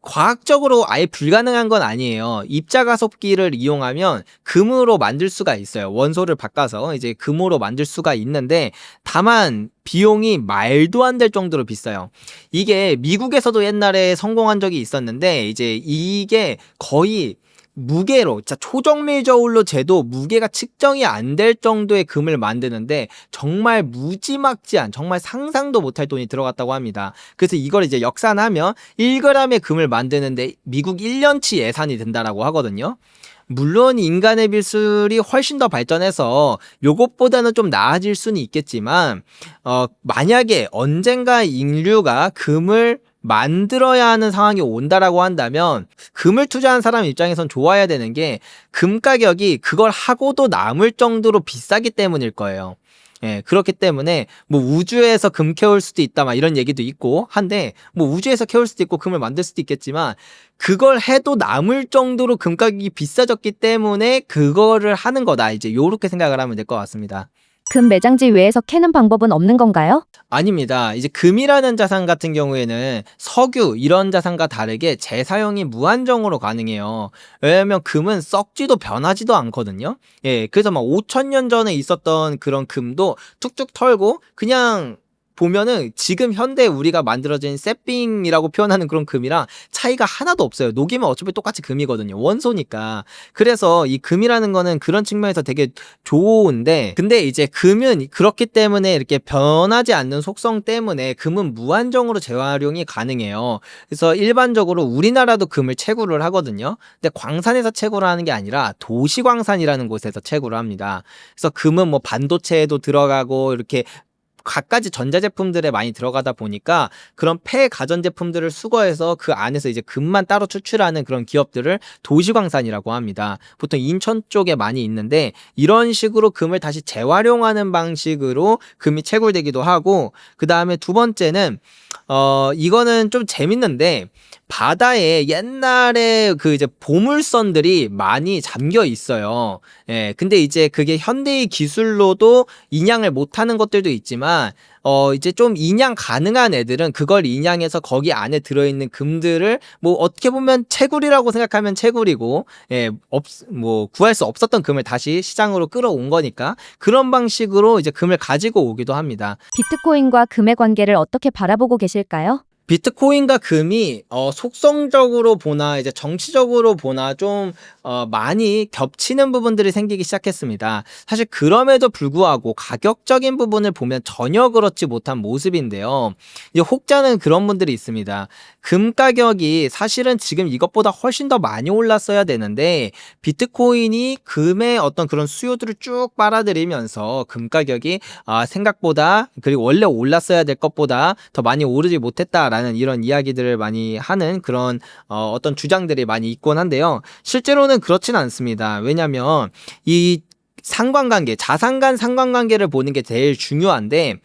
과학적으로 아예 불가능한 건 아니에요. 입자가속기를 이용하면 금으로 만들 수가 있어요. 원소를 바꿔서 이제 금으로 만들 수가 있는데, 다만 비용이 말도 안 될 정도로 비싸요. 이게 미국에서도 옛날에 성공한 적이 있었는데, 이제 이게 거의 무게로, 진짜 초정밀 저울로 재도 무게가 측정이 안 될 정도의 금을 만드는데 정말 무지막지한, 정말 상상도 못할 돈이 들어갔다고 합니다. 그래서 이걸 이제 역산하면 1g의 금을 만드는데 미국 1년치 예산이 든다라고 하거든요. 물론 인간의 기술이 훨씬 더 발전해서 요것보다는 좀 나아질 수는 있겠지만, 만약에 언젠가 인류가 금을 만들어야 하는 상황이 온다라고 한다면 금을 투자한 사람 입장에선 좋아야 되는 게 금 가격이 그걸 하고도 남을 정도로 비싸기 때문일 거예요. 예, 그렇기 때문에 뭐 우주에서 금 캐올 수도 있다 막 이런 얘기도 있고 한데 뭐 우주에서 캐올 수도 있고 금을 만들 수도 있겠지만 그걸 해도 남을 정도로 금 가격이 비싸졌기 때문에 그거를 하는 거다. 이제 요렇게 생각을 하면 될 것 같습니다. 금 매장지 외에서 캐는 방법은 없는 건가요? 아닙니다. 이제 금이라는 자산 같은 경우에는 석유 이런 자산과 다르게 재사용이 무한정으로 가능해요. 왜냐면 금은 썩지도 변하지도 않거든요. 예, 그래서 막 5천 년 전에 있었던 그런 금도 툭툭 털고 그냥 보면은 지금 현대 우리가 만들어진 새삥이라고 표현하는 그런 금이랑 차이가 하나도 없어요. 녹이면 어차피 똑같이 금이거든요. 원소니까. 그래서 이 금이라는 거는 그런 측면에서 되게 좋은데 근데 이제 금은 그렇기 때문에 이렇게 변하지 않는 속성 때문에 금은 무한정으로 재활용이 가능해요. 그래서 일반적으로 우리나라도 금을 채굴을 하거든요. 근데 광산에서 채굴을 하는 게 아니라 도시광산이라는 곳에서 채굴을 합니다. 그래서 금은 뭐 반도체에도 들어가고 이렇게 갖가지 전자제품들에 많이 들어가다 보니까 그런 폐가전제품들을 수거해서 그 안에서 이제 금만 따로 추출하는 그런 기업들을 도시광산이라고 합니다. 보통 인천 쪽에 많이 있는데 이런 식으로 금을 다시 재활용하는 방식으로 금이 채굴되기도 하고 그 다음에 두 번째는 이거는 좀 재밌는데 바다에 옛날에 그 이제 보물선들이 많이 잠겨 있어요. 예, 근데 이제 그게 현대의 기술로도 인양을 못하는 것들도 있지만 이제 좀 인양 가능한 애들은 그걸 인양해서 거기 안에 들어있는 금들을 뭐 어떻게 보면 채굴이라고 생각하면 채굴이고 예, 뭐 구할 수 없었던 금을 다시 시장으로 끌어온 거니까 그런 방식으로 이제 금을 가지고 오기도 합니다. 비트코인과 금의 관계를 어떻게 바라보고 계실까요? 비트코인과 금이 속성적으로 보나 이제 정치적으로 보나 좀 많이 겹치는 부분들이 생기기 시작했습니다. 사실 그럼에도 불구하고 가격적인 부분을 보면 전혀 그렇지 못한 모습인데요. 이제 혹자는 그런 분들이 있습니다. 금 가격이 사실은 지금 이것보다 훨씬 더 많이 올랐어야 되는데 비트코인이 금의 어떤 그런 수요들을 쭉 빨아들이면서 금 가격이 생각보다 그리고 원래 올랐어야 될 것보다 더 많이 오르지 못했다라는 이런 이야기들을 많이 하는 그런 어떤 주장들이 많이 있곤 한데요. 실제로는 그렇진 않습니다. 왜냐하면 이 상관관계, 자산 간 상관관계를 보는 게 제일 중요한데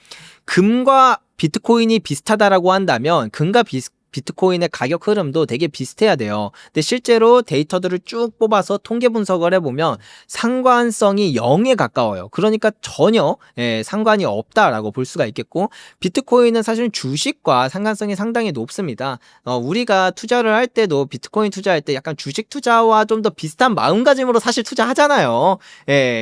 금과 비트코인이 비슷하다라고 한다면 금과 비트코인의 가격 흐름도 되게 비슷해야 돼요. 근데 실제로 데이터들을 쭉 뽑아서 통계 분석을 해보면 상관성이 0에 가까워요. 그러니까 전혀 상관이 없다라고 볼 수가 있겠고 비트코인은 사실 주식과 상관성이 상당히 높습니다. 우리가 투자를 할 때도 비트코인 투자할 때 약간 주식 투자와 좀 더 비슷한 마음가짐으로 사실 투자하잖아요.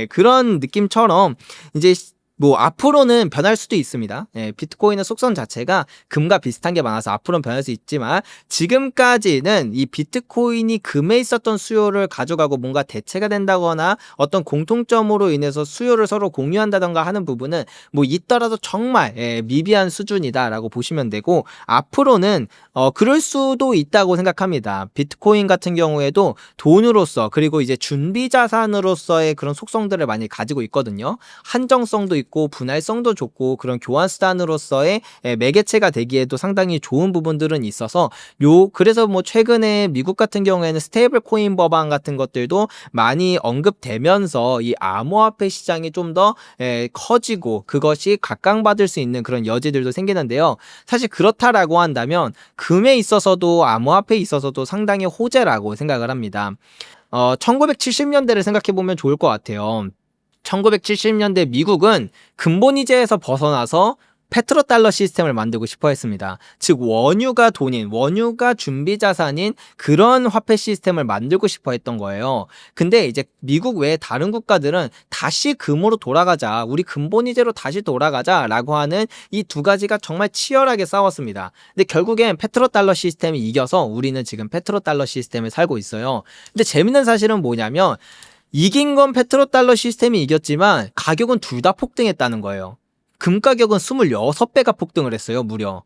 그런 느낌처럼 이제 뭐 앞으로는 변할 수도 있습니다. 비트코인의 속성 자체가 금과 비슷한 게 많아서 앞으로는 변할 수 있지만 지금까지는 이 비트코인이 금에 있었던 수요를 가져가고 뭔가 대체가 된다거나 어떤 공통점으로 인해서 수요를 서로 공유한다던가 하는 부분은 뭐 있더라도 정말 미비한 수준이다라고 보시면 되고 앞으로는 그럴 수도 있다고 생각합니다. 비트코인 같은 경우에도 돈으로서 그리고 이제 준비 자산으로서의 그런 속성들을 많이 가지고 있거든요. 한정성도 있고 분할성도 좋고 그런 교환 수단으로서의 매개체가 되기에도 상당히 좋은 부분들은 있어서 그래서 뭐 최근에 미국 같은 경우에는 스테이블 코인 법안 같은 것들도 많이 언급되면서 이 암호화폐 시장이 좀 더 커지고 그것이 각광받을 수 있는 그런 여지들도 생기는데요. 사실 그렇다라고 한다면 금에 있어서도 암호화폐에 있어서도 상당히 호재라고 생각을 합니다. 1970년대를 생각해 보면 좋을 것 같아요. 1970년대 미국은 근본이제에서 벗어나서 페트로달러 시스템을 만들고 싶어 했습니다. 즉 원유가 준비 자산인 그런 화폐 시스템을 만들고 싶어 했던 거예요. 근데 이제 미국 외에 다른 국가들은 다시 금으로 돌아가자, 우리 근본이제로 다시 돌아가자라고 하는 이 두 가지가 정말 치열하게 싸웠습니다. 근데 결국엔 페트로달러 시스템이 이겨서 우리는 지금 페트로달러 시스템을 살고 있어요. 근데 재밌는 사실은 뭐냐면 이긴 건 페트로달러 시스템이 이겼지만 가격은 둘 다 폭등했다는 거예요. 금 가격은 26배가 폭등을 했어요, 무려.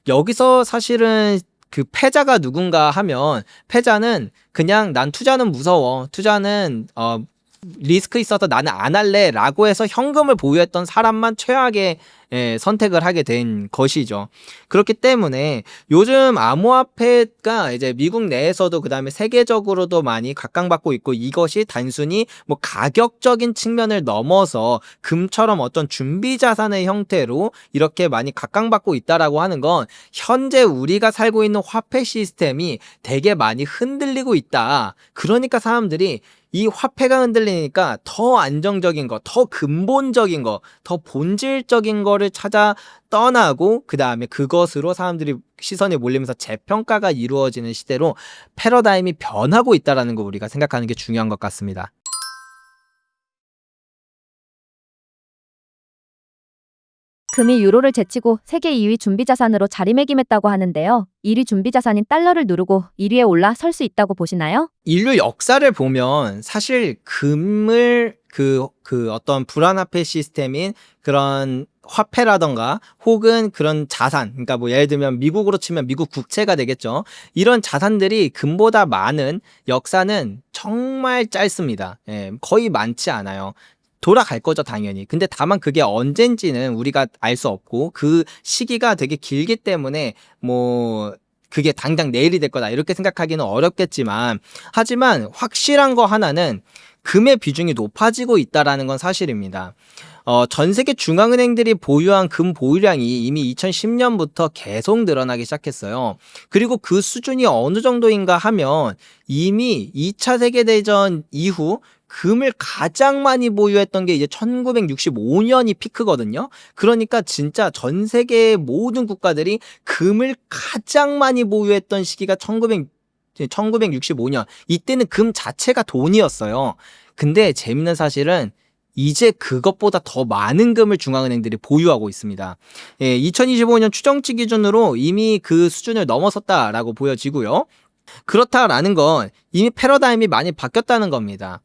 여기서 사실은 그 패자가 누군가 하면 패자는 그냥 난 투자는 무서워. 투자는 리스크 있어서 나는 안 할래라고 해서 현금을 보유했던 사람만 최악의 선택을 하게 된 것이죠. 그렇기 때문에 요즘 암호화폐가 이제 미국 내에서도 그다음에 세계적으로도 많이 각광받고 있고, 이것이 단순히 뭐 가격적인 측면을 넘어서 금처럼 어떤 준비 자산의 형태로 이렇게 많이 각광받고 있다라고 하는 건 현재 우리가 살고 있는 화폐 시스템이 되게 많이 흔들리고 있다. 그러니까 사람들이 이 화폐가 흔들리니까 더 안정적인 거, 더 근본적인 거, 더 본질적인 거를 찾아 떠나고, 그 다음에 그것으로 사람들이 시선이 몰리면서 재평가가 이루어지는 시대로 패러다임이 변하고 있다라는 거 우리가 생각하는 게 중요한 것 같습니다. 금이 유로를 제치고 세계 2위 준비자산으로 자리매김했다고 하는데요. 1위 준비자산인 달러를 누르고 1위에 올라설 수 있다고 보시나요? 인류 역사를 보면 사실 금을 어떤 불안화폐 시스템인 그런 화폐라던가 혹은 그런 자산, 그러니까 뭐 예를 들면 미국으로 치면 미국 국채가 되겠죠. 이런 자산들이 금보다 많은 역사는 정말 짧습니다. 거의 많지 않아요. 돌아갈 거죠, 당연히. 근데 다만 그게 언젠지는 우리가 알 수 없고, 그 시기가 되게 길기 때문에 뭐 그게 당장 내일이 될 거다 이렇게 생각하기는 어렵겠지만, 하지만 확실한 거 하나는 금의 비중이 높아지고 있다라는 건 사실입니다. 전 세계 중앙은행들이 보유한 금 보유량이 이미 2010년부터 계속 늘어나기 시작했어요. 그리고 그 수준이 어느 정도인가 하면 이미 2차 세계대전 이후 금을 가장 많이 보유했던 게 이제 1965년이 피크거든요. 그러니까 진짜 전 세계의 모든 국가들이 금을 가장 많이 보유했던 시기가 1965년. 이때는 금 자체가 돈이었어요. 근데 재밌는 사실은 이제 그것보다 더 많은 금을 중앙은행들이 보유하고 있습니다. 2025년 추정치 기준으로 이미 그 수준을 넘어섰다라고 보여지고요. 그렇다라는 건 이미 패러다임이 많이 바뀌었다는 겁니다.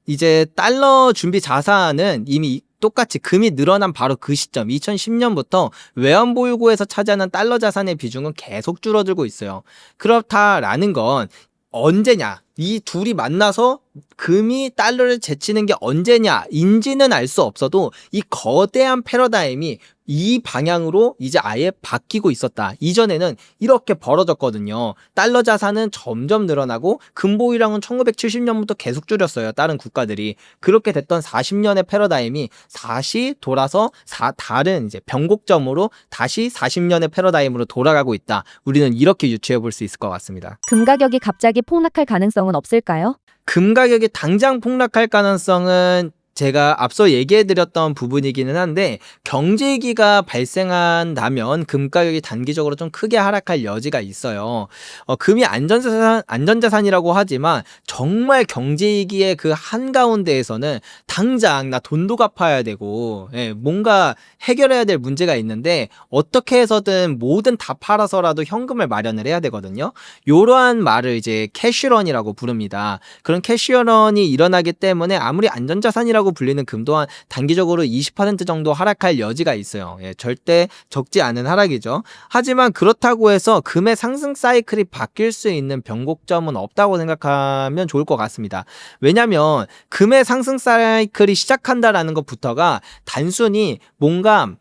이제 달러 준비 자산은 이미 똑같이 금이 늘어난 바로 그 시점 2010년부터 외환 보유고에서 차지하는 달러 자산의 비중은 계속 줄어들고 있어요. 그렇다라는 건 언제냐, 이 둘이 만나서 금이 달러를 제치는 게 언제냐인지는 알 수 없어도 이 거대한 패러다임이 이 방향으로 이제 아예 바뀌고 있었다. 이전에는 이렇게 벌어졌거든요. 달러 자산은 점점 늘어나고 금 보유량은 1970년부터 계속 줄였어요. 다른 국가들이. 그렇게 됐던 40년의 패러다임이 다시 돌아서 다른 이제 변곡점으로 다시 40년의 패러다임으로 돌아가고 있다. 우리는 이렇게 유추해 볼 수 있을 것 같습니다. 금 가격이 갑자기 폭락할 가능성은 없을까요? 금 가격이 당장 폭락할 가능성은 제가 앞서 얘기해드렸던 부분이기는 한데, 경제위기가 발생한다면 금 가격이 단기적으로 좀 크게 하락할 여지가 있어요. 금이 안전자산이라고 하지만 정말 경제위기의 그 한가운데에서는 당장 나 돈도 갚아야 되고 뭔가 해결해야 될 문제가 있는데 어떻게 해서든 뭐든 다 팔아서라도 현금을 마련을 해야 되거든요. 이러한 말을 이제 캐시런이라고 부릅니다. 그런 캐시런이 일어나기 때문에 아무리 안전자산이라고 불리는 금 또한 단기적으로 20% 정도 하락할 여지가 있어요. 절대 적지 않은 하락이죠. 하지만 그렇다고 해서 금의 상승 사이클이 바뀔 수 있는 변곡점은 없다고 생각하면 좋을 것 같습니다. 왜냐하면 금의 상승 사이클이 시작한다라는 것부터가 단순히 뭔가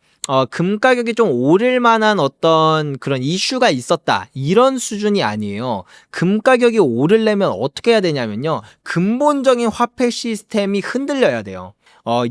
금 가격이 좀 오를 만한 어떤 그런 이슈가 있었다, 이런 수준이 아니에요. 금 가격이 오르려면 어떻게 해야 되냐면요, 근본적인 화폐 시스템이 흔들려야 돼요.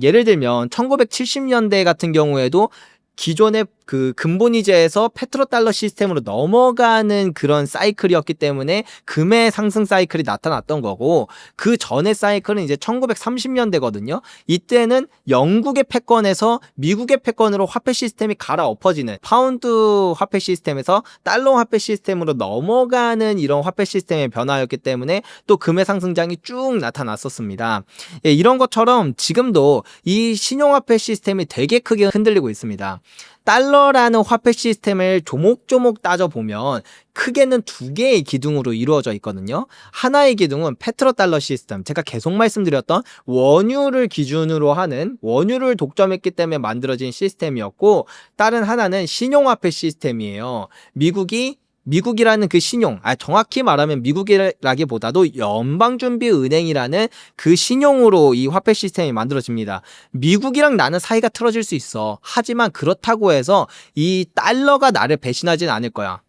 예를 들면 1970년대 같은 경우에도 기존의 그 근본이제에서 페트로달러 시스템으로 넘어가는 그런 사이클이었기 때문에 금의 상승 사이클이 나타났던 거고, 그 전의 사이클은 이제 1930년대거든요. 이때는 영국의 패권에서 미국의 패권으로 화폐 시스템이 갈아엎어지는, 파운드 화폐 시스템에서 달러 화폐 시스템으로 넘어가는 이런 화폐 시스템의 변화였기 때문에 또 금의 상승장이 쭉 나타났었습니다. 이런 것처럼 지금도 이 신용화폐 시스템이 되게 크게 흔들리고 있습니다. 달러라는 화폐 시스템을 조목조목 따져보면 크게는 두 개의 기둥으로 이루어져 있거든요. 하나의 기둥은 페트로달러 시스템, 제가 계속 말씀드렸던 원유를 기준으로 하는, 원유를 독점했기 때문에 만들어진 시스템이었고, 다른 하나는 신용화폐 시스템이에요. 미국이 미국이라는 그 신용, 정확히 말하면 미국이라기보다도 연방준비은행이라는 그 신용으로 이 화폐 시스템이 만들어집니다. 미국이랑 나는 사이가 틀어질 수 있어. 하지만 그렇다고 해서 이 달러가 나를 배신하진 않을 거야.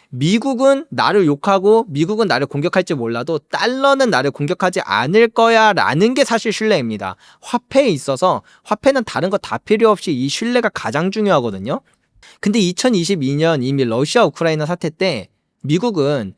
미국은 나를 욕하고 미국은 나를 공격할지 몰라도 달러는 나를 공격하지 않을 거야 라는 게 사실 신뢰입니다. 화폐에 있어서 화폐는 다른 거 다 필요 없이 이 신뢰가 가장 중요하거든요. 근데 2022년 이미 러시아 우크라이나 사태 때 미국은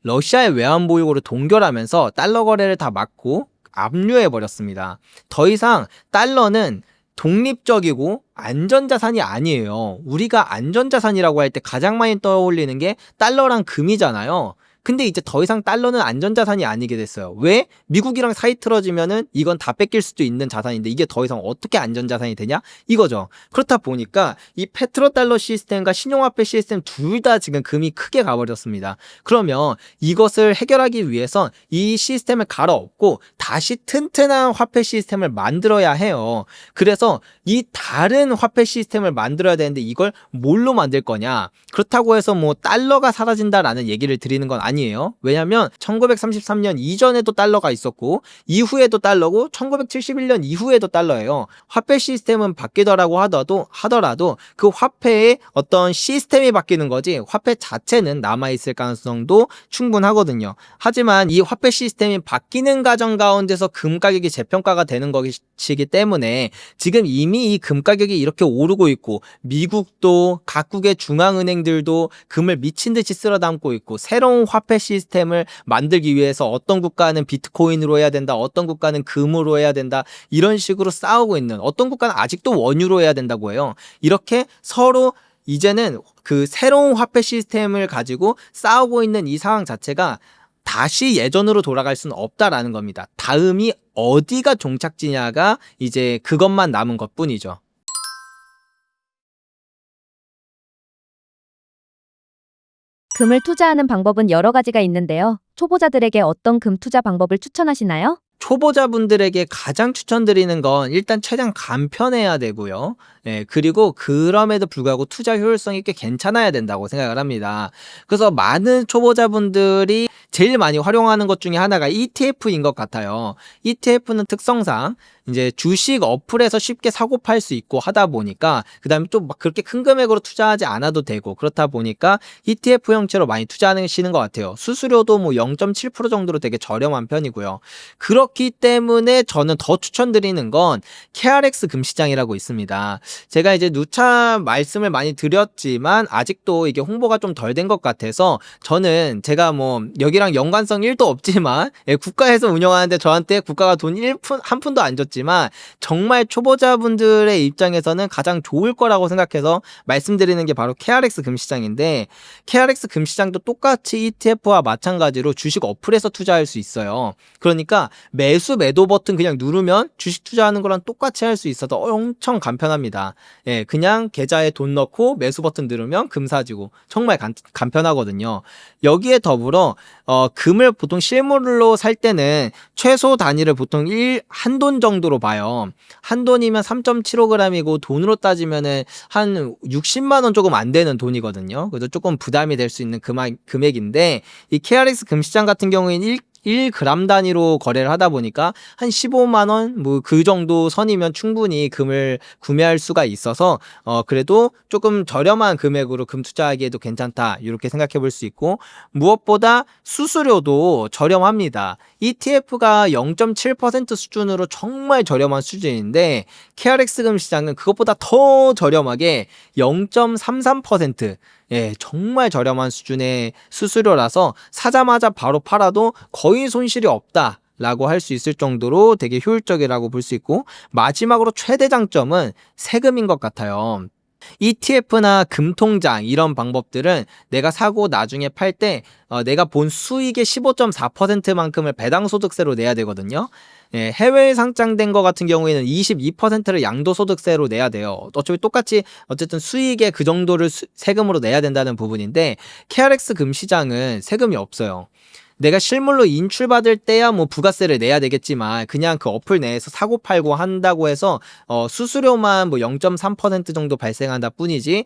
러시아의 외환 보유고를 동결하면서 달러 거래를 다 막고 압류해 버렸습니다. 더 이상 달러는 독립적이고 안전자산이 아니에요. 우리가 안전자산이라고 할 때 가장 많이 떠올리는 게 달러랑 금이잖아요. 근데 이제 더 이상 달러는 안전자산이 아니게 됐어요. 왜? 미국이랑 사이 틀어지면은 이건 다 뺏길 수도 있는 자산인데 이게 더 이상 어떻게 안전자산이 되냐? 이거죠. 그렇다 보니까 이 페트로달러 시스템과 신용화폐 시스템 둘 다 지금 금이 크게 가버렸습니다. 그러면 이것을 해결하기 위해선 이 시스템을 갈아엎고 다시 튼튼한 화폐 시스템을 만들어야 해요. 그래서 이 다른 화폐 시스템을 만들어야 되는데 이걸 뭘로 만들 거냐? 그렇다고 해서 뭐 달러가 사라진다라는 얘기를 드리는 건 아니에요. 왜냐면 1933년 이전에도 달러가 있었고 이후에도 달러고 1971년 이후에도 달러예요. 화폐 시스템은 바뀌더라고 하더라도 그 화폐의 어떤 시스템이 바뀌는 거지 화폐 자체는 남아있을 가능성도 충분하거든요. 하지만 이 화폐 시스템이 바뀌는 과정 가운데서 금 가격이 재평가가 되는 것이기 때문에 지금 이미 이 금 가격이 이렇게 오르고 있고 미국도 각국의 중앙은행들도 금을 미친 듯이 쓸어 담고 있고 새로운 화폐 시스템을 만들기 위해서 어떤 국가는 비트코인으로 해야 된다, 어떤 국가는 금으로 해야 된다, 이런 식으로 싸우고 있는, 어떤 국가는 아직도 원유로 해야 된다고 해요. 이렇게 서로 이제는 그 새로운 화폐 시스템을 가지고 싸우고 있는 이 상황 자체가 다시 예전으로 돌아갈 수는 없다라는 겁니다. 다음이 어디가 종착지냐가 이제 그것만 남은 것뿐이죠. 금을 투자하는 방법은 여러 가지가 있는데요. 초보자들에게 어떤 금 투자 방법을 추천하시나요? 초보자분들에게 가장 추천드리는 건 일단 최대한 간편해야 되고요. 그리고 그럼에도 불구하고 투자 효율성이 꽤 괜찮아야 된다고 생각을 합니다. 그래서 많은 초보자분들이 제일 많이 활용하는 것 중에 하나가 ETF인 것 같아요. ETF는 특성상 이제 주식 어플에서 쉽게 사고 팔 수 있고 하다 보니까 그다음에 또 막 그렇게 큰 금액으로 투자하지 않아도 되고 그렇다 보니까 ETF 형태로 많이 투자하시는 것 같아요. 수수료도 뭐 0.7% 정도로 되게 저렴한 편이고요. 그렇기 때문에 저는 더 추천드리는 건 KRX 금시장이라고 있습니다. 제가 이제 누차 말씀을 많이 드렸지만 아직도 이게 홍보가 좀 덜 된 것 같아서 저는 제가 뭐 여기랑 연관성 1도 없지만 국가에서 운영하는데 저한테 국가가 돈 한 푼도 안 줬지만 정말 초보자분들의 입장에서는 가장 좋을 거라고 생각해서 말씀드리는 게 바로 KRX 금시장인데 KRX 금시장도 똑같이 ETF와 마찬가지로 주식 어플에서 투자할 수 있어요. 그러니까 매수 매도 버튼 그냥 누르면 주식 투자하는 거랑 똑같이 할 수 있어서 엄청 간편합니다. 그냥 계좌에 돈 넣고 매수 버튼 누르면 금 사지고 정말 간편하거든요. 여기에 더불어 금을 보통 실물로 살 때는 최소 단위를 보통 한돈 정도로 봐요. 한돈이면 3.75g이고 돈으로 따지면은 한 60만 원 조금 안 되는 돈이거든요. 그래서 조금 부담이 될 수 있는 금액인데 이 KRX 금시장 같은 경우에는 1g 단위로 거래를 하다 보니까 한 15만 원 뭐 그 정도 선이면 충분히 금을 구매할 수가 있어서 그래도 조금 저렴한 금액으로 금 투자하기에도 괜찮다 이렇게 생각해 볼 수 있고 무엇보다 수수료도 저렴합니다. ETF가 0.7% 수준으로 정말 저렴한 수준인데 KRX 금시장은 그것보다 더 저렴하게 0.33% 정말 저렴한 수준의 수수료라서 사자마자 바로 팔아도 거의 손실이 없다 라고 할 수 있을 정도로 되게 효율적이라고 볼 수 있고 마지막으로 최대 장점은 세금인 것 같아요. ETF나 금통장 이런 방법들은 내가 사고 나중에 팔 때 내가 본 수익의 15.4%만큼을 배당소득세로 내야 되거든요. 해외에 상장된 거 같은 경우에는 22%를 양도소득세로 내야 돼요. 어차피 똑같이 어쨌든 수익의 그 정도를 세금으로 내야 된다는 부분인데 KRX 금시장은 세금이 없어요. 내가 실물로 인출받을 때야 뭐 부가세를 내야 되겠지만 그냥 그 어플 내에서 사고 팔고 한다고 해서 수수료만 뭐 0.3% 정도 발생한다 뿐이지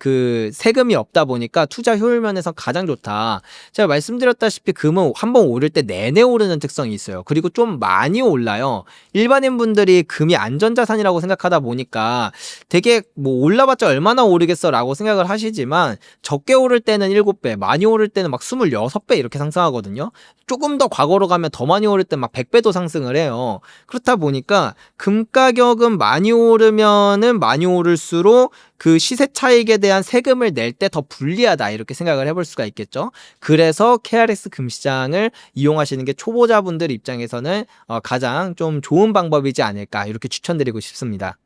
그 세금이 없다 보니까 투자 효율 면에서 가장 좋다. 제가 말씀드렸다시피 금은 한번 오를 때 내내 오르는 특성이 있어요. 그리고 좀 많이 올라요. 일반인 분들이 금이 안전자산이라고 생각하다 보니까 되게 뭐 올라봤자 얼마나 오르겠어라고 생각을 하시지만 적게 오를 때는 7배, 많이 오를 때는 막 26배 이렇게 상승하거든요. 조금 더 과거로 가면 더 많이 오를 때 막 100배도 상승을 해요. 그렇다 보니까 금 가격은 많이 오르면은 많이 오를수록 그 시세 차익에 대한 세금을 낼 때 더 불리하다 이렇게 생각을 해볼 수가 있겠죠. 그래서 KRX 금시장을 이용하시는 게 초보자분들 입장에서는 가장 좀 좋은 방법이지 않을까 이렇게 추천드리고 싶습니다.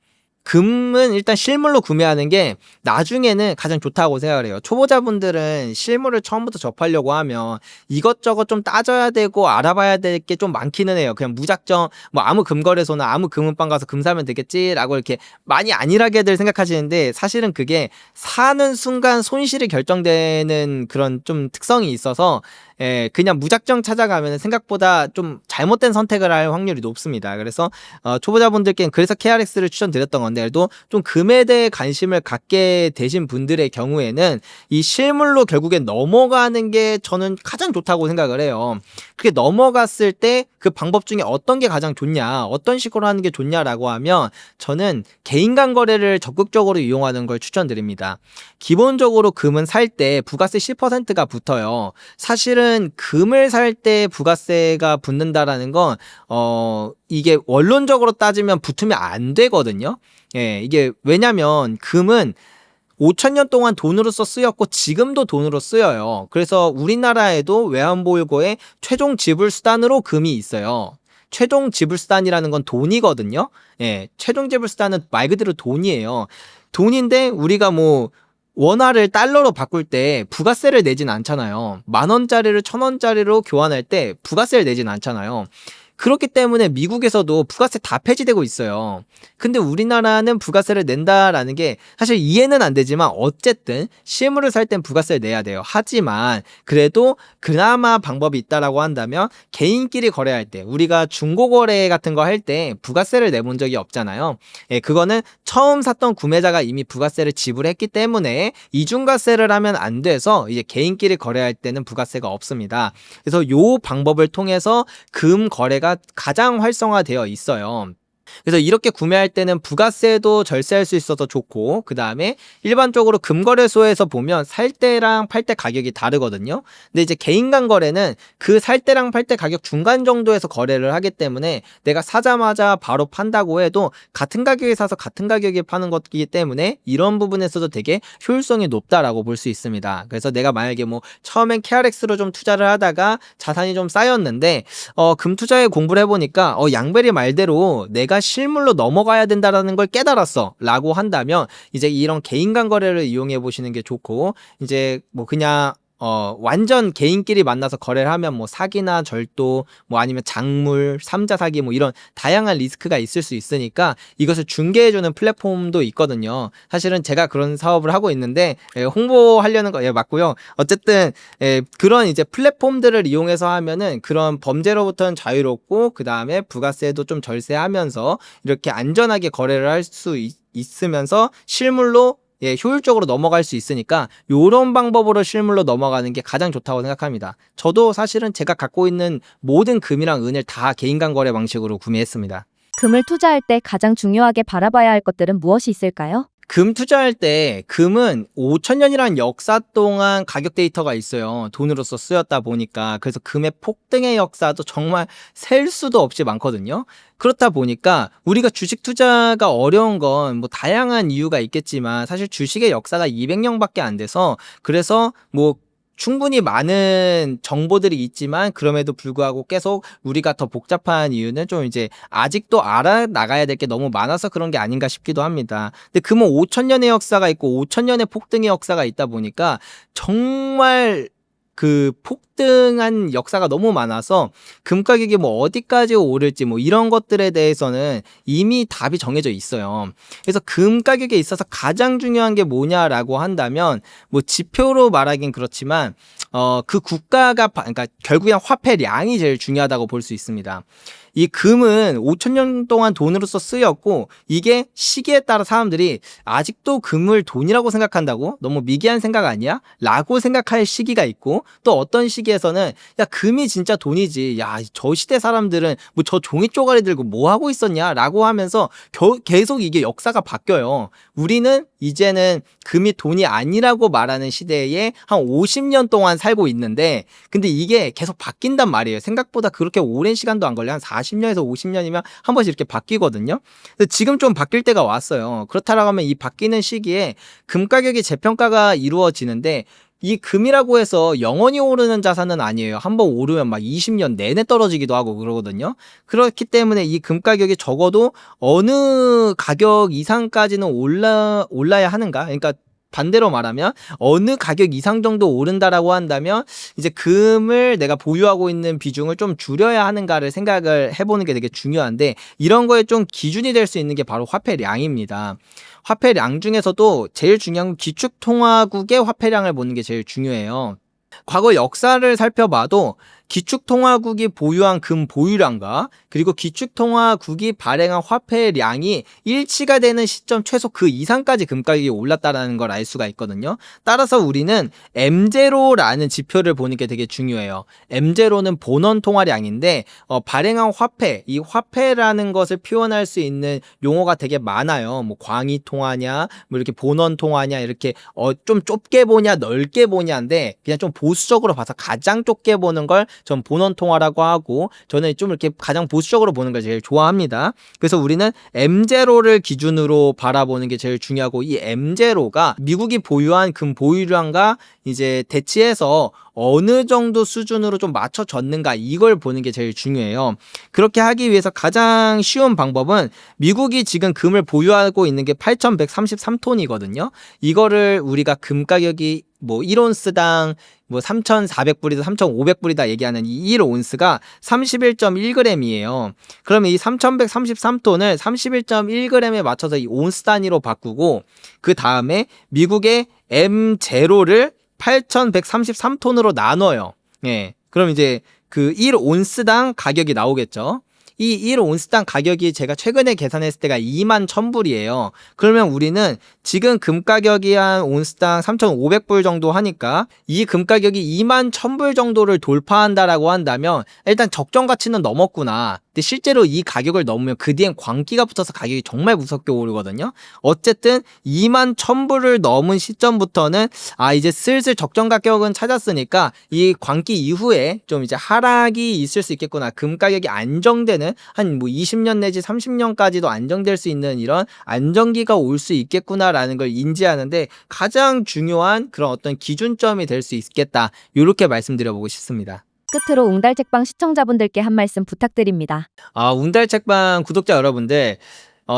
금은 일단 실물로 구매하는 게 나중에는 가장 좋다고 생각을 해요. 초보자분들은 실물을 처음부터 접하려고 하면 이것저것 좀 따져야 되고 알아봐야 될 게 좀 많기는 해요. 그냥 무작정 뭐 아무 금거래소나 아무 금은방 가서 금 사면 되겠지라고 이렇게 많이 안일하게들 생각하시는데 사실은 그게 사는 순간 손실이 결정되는 그런 좀 특성이 있어서 그냥 무작정 찾아가면 생각보다 좀 잘못된 선택을 할 확률이 높습니다. 그래서 초보자분들께는 그래서 KRX를 추천드렸던 건데 그래도 좀 금에 대해 관심을 갖게 되신 분들의 경우에는 이 실물로 결국엔 넘어가는 게 저는 가장 좋다고 생각을 해요. 그렇게 넘어갔을 때 그 방법 중에 어떤 게 가장 좋냐, 어떤 식으로 하는 게 좋냐라고 하면 저는 개인 간 거래를 적극적으로 이용하는 걸 추천드립니다. 기본적으로 금은 살 때 부가세 10%가 붙어요. 사실은 금을 살 때 부가세가 붙는다라는 건 이게 원론적으로 따지면 붙으면 안 되거든요. 이게 왜냐면 금은 5,000년 동안 돈으로서 쓰였고 지금도 돈으로 쓰여요. 그래서 우리나라에도 외환보유고에 최종 지불 수단으로 금이 있어요. 최종 지불 수단이라는 건 돈이거든요. 최종 지불 수단은 말 그대로 돈이에요. 돈인데 우리가 뭐 원화를 달러로 바꿀 때 부가세를 내진 않잖아요. 10,000원짜리를 1,000원짜리로 교환할 때 부가세를 내진 않잖아요. 그렇기 때문에 미국에서도 부가세 다 폐지되고 있어요. 근데 우리나라는 부가세를 낸다라는 게 사실 이해는 안 되지만 어쨌든 실물을 살 땐 부가세를 내야 돼요. 하지만 그래도 그나마 방법이 있다라고 한다면 개인끼리 거래할 때 우리가 중고거래 같은 거 할 때 부가세를 내본 적이 없잖아요. 그거는 처음 샀던 구매자가 이미 부가세를 지불했기 때문에 이중과세를 하면 안 돼서 이제 개인끼리 거래할 때는 부가세가 없습니다. 그래서 요 방법을 통해서 금 거래가 가장 활성화되어 있어요. 그래서 이렇게 구매할 때는 부가세도 절세할 수 있어서 좋고 그 다음에 일반적으로 금거래소에서 보면 살 때랑 팔 때 가격이 다르거든요. 근데 이제 개인 간 거래는 그 살 때랑 팔 때 가격 중간 정도에서 거래를 하기 때문에 내가 사자마자 바로 판다고 해도 같은 가격에 사서 같은 가격에 파는 것이기 때문에 이런 부분에서도 되게 효율성이 높다라고 볼 수 있습니다. 그래서 내가 만약에 뭐 처음엔 KRX로 좀 투자를 하다가 자산이 좀 쌓였는데 금 투자에 공부를 해보니까 양배리 말대로 내가 실물로 넘어가야 된다라는 걸 깨달았어 라고 한다면 이제 이런 개인 간 거래를 이용해 보시는 게 좋고 이제 뭐 그냥 완전 개인끼리 만나서 거래를 하면 뭐 사기나 절도 뭐 아니면 작물, 삼자 사기 뭐 이런 다양한 리스크가 있을 수 있으니까 이것을 중개해주는 플랫폼도 있거든요. 사실은 제가 그런 사업을 하고 있는데 홍보하려는 거 맞고요. 어쨌든 그런 이제 플랫폼들을 이용해서 하면은 그런 범죄로부터는 자유롭고 그 다음에 부가세도 좀 절세하면서 이렇게 안전하게 거래를 할 수 있으면서 실물로 효율적으로 넘어갈 수 있으니까 요런 방법으로 실물로 넘어가는 게 가장 좋다고 생각합니다. 저도 사실은 제가 갖고 있는 모든 금이랑 은을 다 개인 간 거래 방식으로 구매했습니다. 금을 투자할 때 가장 중요하게 바라봐야 할 것들은 무엇이 있을까요? 금 투자할 때 금은 5,000년이라는 역사 동안 가격 데이터가 있어요. 돈으로서 쓰였다 보니까. 그래서 금의 폭등의 역사도 정말 셀 수도 없이 많거든요. 그렇다 보니까 우리가 주식 투자가 어려운 건 뭐 다양한 이유가 있겠지만 사실 주식의 역사가 200년밖에 안 돼서 그래서 뭐 충분히 많은 정보들이 있지만 그럼에도 불구하고 계속 우리가 더 복잡한 이유는 좀 이제 아직도 알아나가야 될 게 너무 많아서 그런 게 아닌가 싶기도 합니다. 근데 금은 5,000년의 역사가 있고 5,000년의 폭등의 역사가 있다 보니까 정말 그 폭등한 역사가 너무 많아서 금 가격이 뭐 어디까지 오를지 뭐 이런 것들에 대해서는 이미 답이 정해져 있어요. 그래서 금 가격에 있어서 가장 중요한 게 뭐냐라고 한다면 뭐 지표로 말하긴 그렇지만 그 국가가 그러니까 결국엔 화폐량이 제일 중요하다고 볼 수 있습니다. 이 금은 5,000년 동안 돈으로서 쓰였고 이게 시기에 따라 사람들이 아직도 금을 돈이라고 생각한다고? 너무 미개한 생각 아니야? 라고 생각할 시기가 있고 또 어떤 시기에서는 야 금이 진짜 돈이지 야 저 시대 사람들은 뭐 저 종이 쪼가리 들고 뭐 하고 있었냐? 라고 하면서 계속 이게 역사가 바뀌어요. 우리는 이제는 금이 돈이 아니라고 말하는 시대에 한 50년 동안 살고 있는데 근데 이게 계속 바뀐단 말이에요. 생각보다 그렇게 오랜 시간도 안 걸려. 한 40년에서 50년이면 한 번씩 이렇게 바뀌거든요. 근데 지금 좀 바뀔 때가 왔어요. 그렇다라고 하면 이 바뀌는 시기에 금 가격이 재평가가 이루어지는데 이 금이라고 해서 영원히 오르는 자산은 아니에요. 한번 오르면 막 20년 내내 떨어지기도 하고 그러거든요. 그렇기 때문에 이 금 가격이 적어도 어느 가격 이상까지는 올라야 하는가? 그러니까 반대로 말하면 어느 가격 이상 정도 오른다라고 한다면 이제 금을 내가 보유하고 있는 비중을 좀 줄여야 하는가를 생각을 해보는 게 되게 중요한데 이런 거에 좀 기준이 될 수 있는 게 바로 화폐량입니다. 화폐량 중에서도 제일 중요한 건 기축통화국의 화폐량을 보는 게 제일 중요해요. 과거 역사를 살펴봐도 기축통화국이 보유한 금 보유량과 그리고 기축통화국이 발행한 화폐량이 일치가 되는 시점 최소 그 이상까지 금 가격이 올랐다는 걸 알 수가 있거든요. 따라서 우리는 M0라는 지표를 보는 게 되게 중요해요. M0는 본원 통화량인데 발행한 화폐, 이 화폐라는 것을 표현할 수 있는 용어가 되게 많아요. 뭐 광의 통화냐, 뭐 이렇게 본원 통화냐 이렇게 좀 좁게 보냐 넓게 보냐인데 그냥 좀 보수적으로 봐서 가장 좁게 보는 걸 전 본원 통화라고 하고 저는 좀 이렇게 가장 보수적으로 보는 걸 제일 좋아합니다. 그래서 우리는 M0를 기준으로 바라보는 게 제일 중요하고 이 M0가 미국이 보유한 금 보유량과 이제 대치해서 어느 정도 수준으로 좀 맞춰졌는가 이걸 보는 게 제일 중요해요. 그렇게 하기 위해서 가장 쉬운 방법은 미국이 지금 금을 보유하고 있는 게 8,133톤이거든요. 이거를 우리가 금 가격이 뭐 1온스당 뭐 3,400불이다 3,500불이다 얘기하는 이 1온스가 31.1g이에요. 그러면 이 3,133톤을 31.1g에 맞춰서 이 온스 단위로 바꾸고 그 다음에 미국의 M0를 8,133톤으로 나눠요. 예. 그럼 이제 그 1온스당 가격이 나오겠죠. 이 1온스당 가격이 제가 최근에 계산했을 때가 21,000불이에요. 그러면 우리는 지금 금 가격이 한 온스당 3,500불 정도 하니까 이 금 가격이 21,000불 정도를 돌파한다라고 한다면 일단 적정 가치는 넘었구나. 근데 실제로 이 가격을 넘으면 그 뒤엔 광기가 붙어서 가격이 정말 무섭게 오르거든요. 어쨌든 21,000불을 넘은 시점부터는 이제 슬슬 적정 가격은 찾았으니까 이 광기 이후에 좀 이제 하락이 있을 수 있겠구나. 금 가격이 안정되는 한 뭐 20년 내지 30년까지도 안정될 수 있는 이런 안정기가 올 수 있겠구나라는 걸 인지하는데 가장 중요한 그런 어떤 기준점이 될 수 있겠다. 이렇게 말씀드려보고 싶습니다. 끝으로 웅달책방 시청자분들께 한 말씀 부탁드립니다. 웅달책방 구독자 여러분들,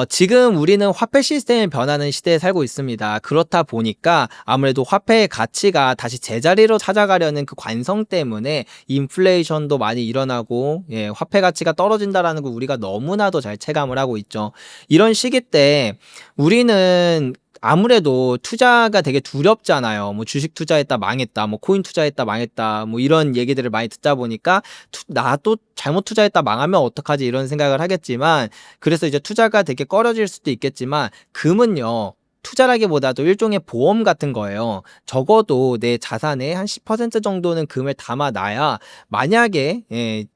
지금 우리는 화폐 시스템이 변하는 시대에 살고 있습니다. 그렇다 보니까 아무래도 화폐의 가치가 다시 제자리로 찾아가려는 그 관성 때문에 인플레이션도 많이 일어나고, 화폐 가치가 떨어진다라는 걸 우리가 너무나도 잘 체감을 하고 있죠. 이런 시기 때 우리는 아무래도 투자가 되게 두렵잖아요. 뭐 주식 투자했다 망했다, 뭐 코인 투자했다 망했다, 뭐 이런 얘기들을 많이 듣다 보니까 나도 잘못 투자했다 망하면 어떡하지 이런 생각을 하겠지만 그래서 이제 투자가 되게 꺼려질 수도 있겠지만 금은요. 투자라기보다도 일종의 보험 같은 거예요. 적어도 내 자산의 한 10% 정도는 금을 담아놔야 만약에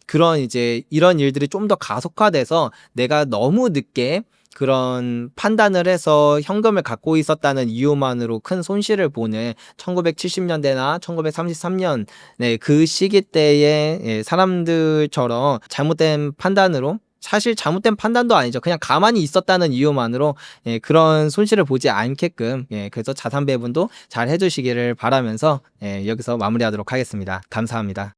그런 이제 이런 일들이 좀 더 가속화돼서 내가 너무 늦게 그런 판단을 해서 현금을 갖고 있었다는 이유만으로 큰 손실을 보는 1970년대나 1933년 그 시기 때의 사람들처럼 잘못된 판단으로 사실 잘못된 판단도 아니죠. 그냥 가만히 있었다는 이유만으로 그런 손실을 보지 않게끔 그래서 자산 배분도 잘 해주시기를 바라면서 여기서 마무리하도록 하겠습니다. 감사합니다.